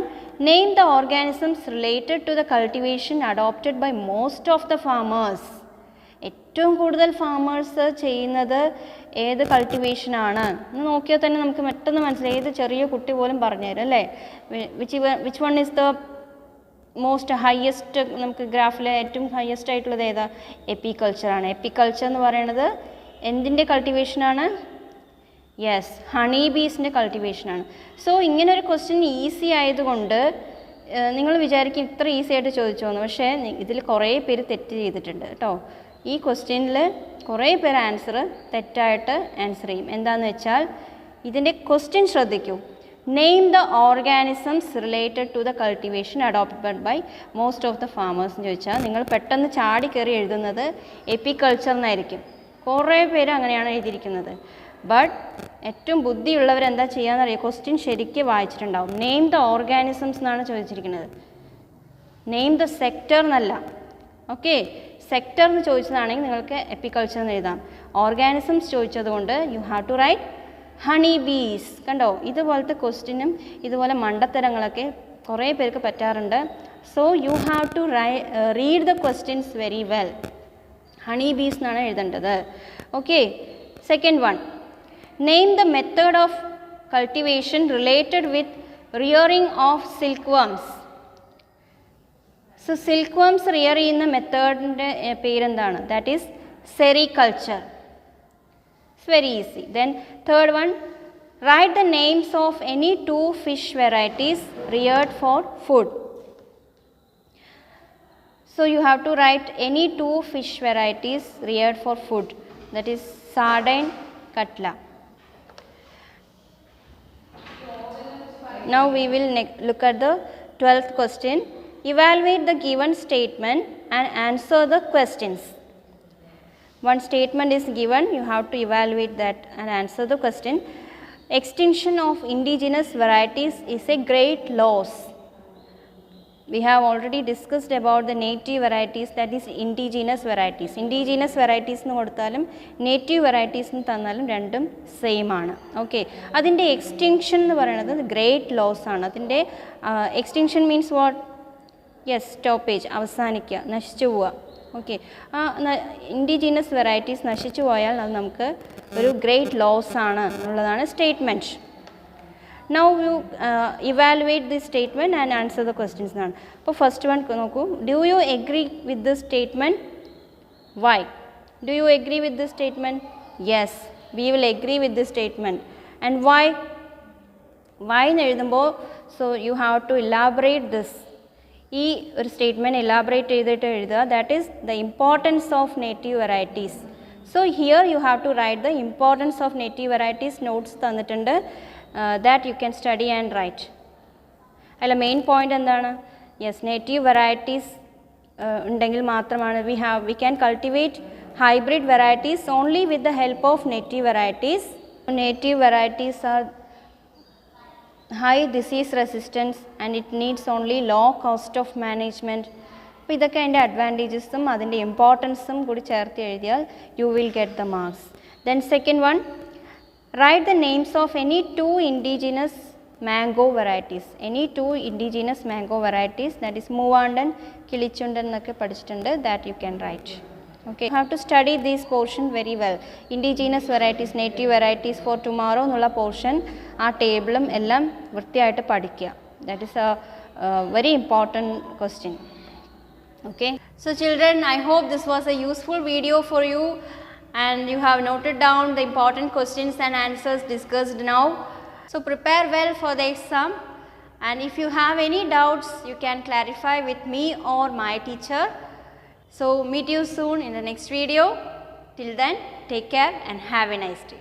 name the organisms related to the cultivation adopted by most of the farmers. ഏറ്റവും കൂടുതൽ ഫാമേഴ്സ് ചെയ്യുന്നത് ഏത് കൾട്ടിവേഷനാണ് എന്ന് നോക്കിയാൽ തന്നെ നമുക്ക് പെട്ടെന്ന് മനസ്സിലായി. ഏത് ചെറിയ കുട്ടി പോലും പറഞ്ഞുതരും അല്ലേ. Which one is the most highest, നമുക്ക് ഗ്രാഫിലെ ഏറ്റവും ഹയസ്റ്റ് ആയിട്ടുള്ളത് ഏതാ? എപ്പികൾച്ചറാണ്. എപ്പികൾച്ചർ എന്ന് പറയുന്നത് എന്തിൻ്റെ കൾട്ടിവേഷനാണ്? യെസ്, ഹണി ബീസിൻ്റെ കൾട്ടിവേഷനാണ്. സോ ഇങ്ങനൊരു ക്വസ്റ്റ്യൻ ഈസി ആയതുകൊണ്ട് നിങ്ങൾ വിചാരിക്കും ഇത്ര ഈസി ആയിട്ട് ചോദിച്ചോന്ന്, പക്ഷേ ഇതിൽ കുറേ പേര് തെറ്റ് ചെയ്തിട്ടുണ്ട് കേട്ടോ. ഈ ക്വസ്റ്റ്യനിൽ കുറേ പേര് ആൻസർ തെറ്റായിട്ട് ആൻസർ ചെയ്യും. എന്താണെന്ന് വെച്ചാൽ ഇതിൻ്റെ ക്വസ്റ്റ്യൻ ശ്രദ്ധിക്കൂ. Name the organisms related to the cultivation adopted by most of the farmers എന്ന് ചോദിച്ചാൽ നിങ്ങൾ പെട്ടെന്ന് ചാടി കയറി എഴുതുന്നത് എപ്പിക്കൾച്ചർ എന്നായിരിക്കും. കുറേ പേര് അങ്ങനെയാണ് എഴുതിയിരിക്കുന്നത്. ബട്ട് ഏറ്റവും ബുദ്ധിയുള്ളവരെന്താ ചെയ്യാന്ന് അറിയാം, ക്വസ്റ്റ്യൻ ശരിക്കും വായിച്ചിട്ടുണ്ടാവും. നെയിം ദ ഓർഗാനിസംസ് എന്നാണ് ചോദിച്ചിരിക്കുന്നത്, നെയിം ദ സെക്ടർ എന്നല്ല. ഓക്കെ, സെക്ടർ എന്ന് ചോദിച്ചതാണെങ്കിൽ നിങ്ങൾക്ക് എപ്പിക്കൾച്ചർ എന്ന് എഴുതാം. ഓർഗാനിസംസ് ചോദിച്ചതുകൊണ്ട് you have to write honey bees. കണ്ടോ, ഇതുപോലത്തെ ക്വസ്റ്റ്യനും ഇതുപോലെ മണ്ടത്തരങ്ങളൊക്കെ കുറേ പേർക്ക് പറ്റാറുണ്ട്. So you have to read the questions very well. Honey bees എന്നാണ് എഴുതേണ്ടത്. Okay, second one, name the method of cultivation related with rearing of silk worms. So silk worms rear ചെയ്യുന്ന മെത്തേഡിൻ്റെ പേരെന്താണ്? That is sericulture. It's very easy. Then third one, write the names of any 2 fish varieties reared for food. So you have to write any 2 fish varieties reared for food, that is sardine, katla. Now we will look at the 12th question. Evaluate the given statement and answer the questions. One statement is given, you have to evaluate that and answer the question. Extinction of indigenous varieties is a great loss. We have already discussed about the native varieties, that is indigenous varieties. Indigenous varieties nu koduthalum native varieties nu thanналum രണ്ടും same ആണ്. Okay, അതിൻ്റെ extinction എന്ന് പറയുന്നത് great loss ആണ്. അതിൻ്റെ extinction means what? Yes, stoppage, അവസാനിക്കുക, നശിച്ചു പോവുക. ഓക്കെ, ആ ഇൻഡിജീനസ് വെറൈറ്റീസ് നശിച്ചു പോയാൽ അത് നമുക്ക് ഒരു ഗ്രേറ്റ് ലോസ് ആണ് എന്നുള്ളതാണ് statement. Now you evaluate this statement and answer the questions എന്നാണ്. അപ്പോൾ ഫസ്റ്റ് വൺ നോക്കൂ. Do you agree with this statement? Why? Do you agree with this statement? Yes, we will agree with this statement. And why? Why എന്ന് എഴുതുമ്പോൾ so you have to elaborate this. ഈ ഒരു statement elaborate ചെയ്തിട്ട് എഴുതുക. That is the importance of native varieties. So here you have to write the importance of native varieties. Notes തന്നിട്ടുണ്ട്, that you can study and write. അല്ല, main point എന്താണ്? Yes, native varieties ഉണ്ടെങ്കിൽ മാത്രമാണ് we can cultivate hybrid varieties only with the help of native varieties. Native varieties are high disease resistance and it needs only low cost of management. അപ്പോൾ ഇതൊക്കെ അതിൻ്റെ അഡ്വാൻറ്റേജസും അതിൻ്റെ ഇമ്പോർട്ടൻസും കൂടി ചേർത്ത് എഴുതിയാൽ U will get the marks. Then second one, right the names of any 2 indigenous mango varieties. Any 2 indigenous mango varieties, that is മൂവാണ്ടൻ, കിളിച്ചുണ്ടൻ എന്നൊക്കെ പഠിച്ചിട്ടുണ്ട്. That you can right. Okay, you have to study this portion very well. Indigenous varieties, native varieties for tomorrow എന്നുള്ള portion ആ ടേബിളും എല്ലാം വൃത്തിയായിട്ട് പഠിക്കുക. That is a very important question. Okay, so children, I hope this was a useful video for you and you have noted down the important questions and answers discussed now. So prepare well for the exam, and if you have any doubts you can clarify with me or my teacher. So meet you soon in the next video. Till then, take care and have a nice day.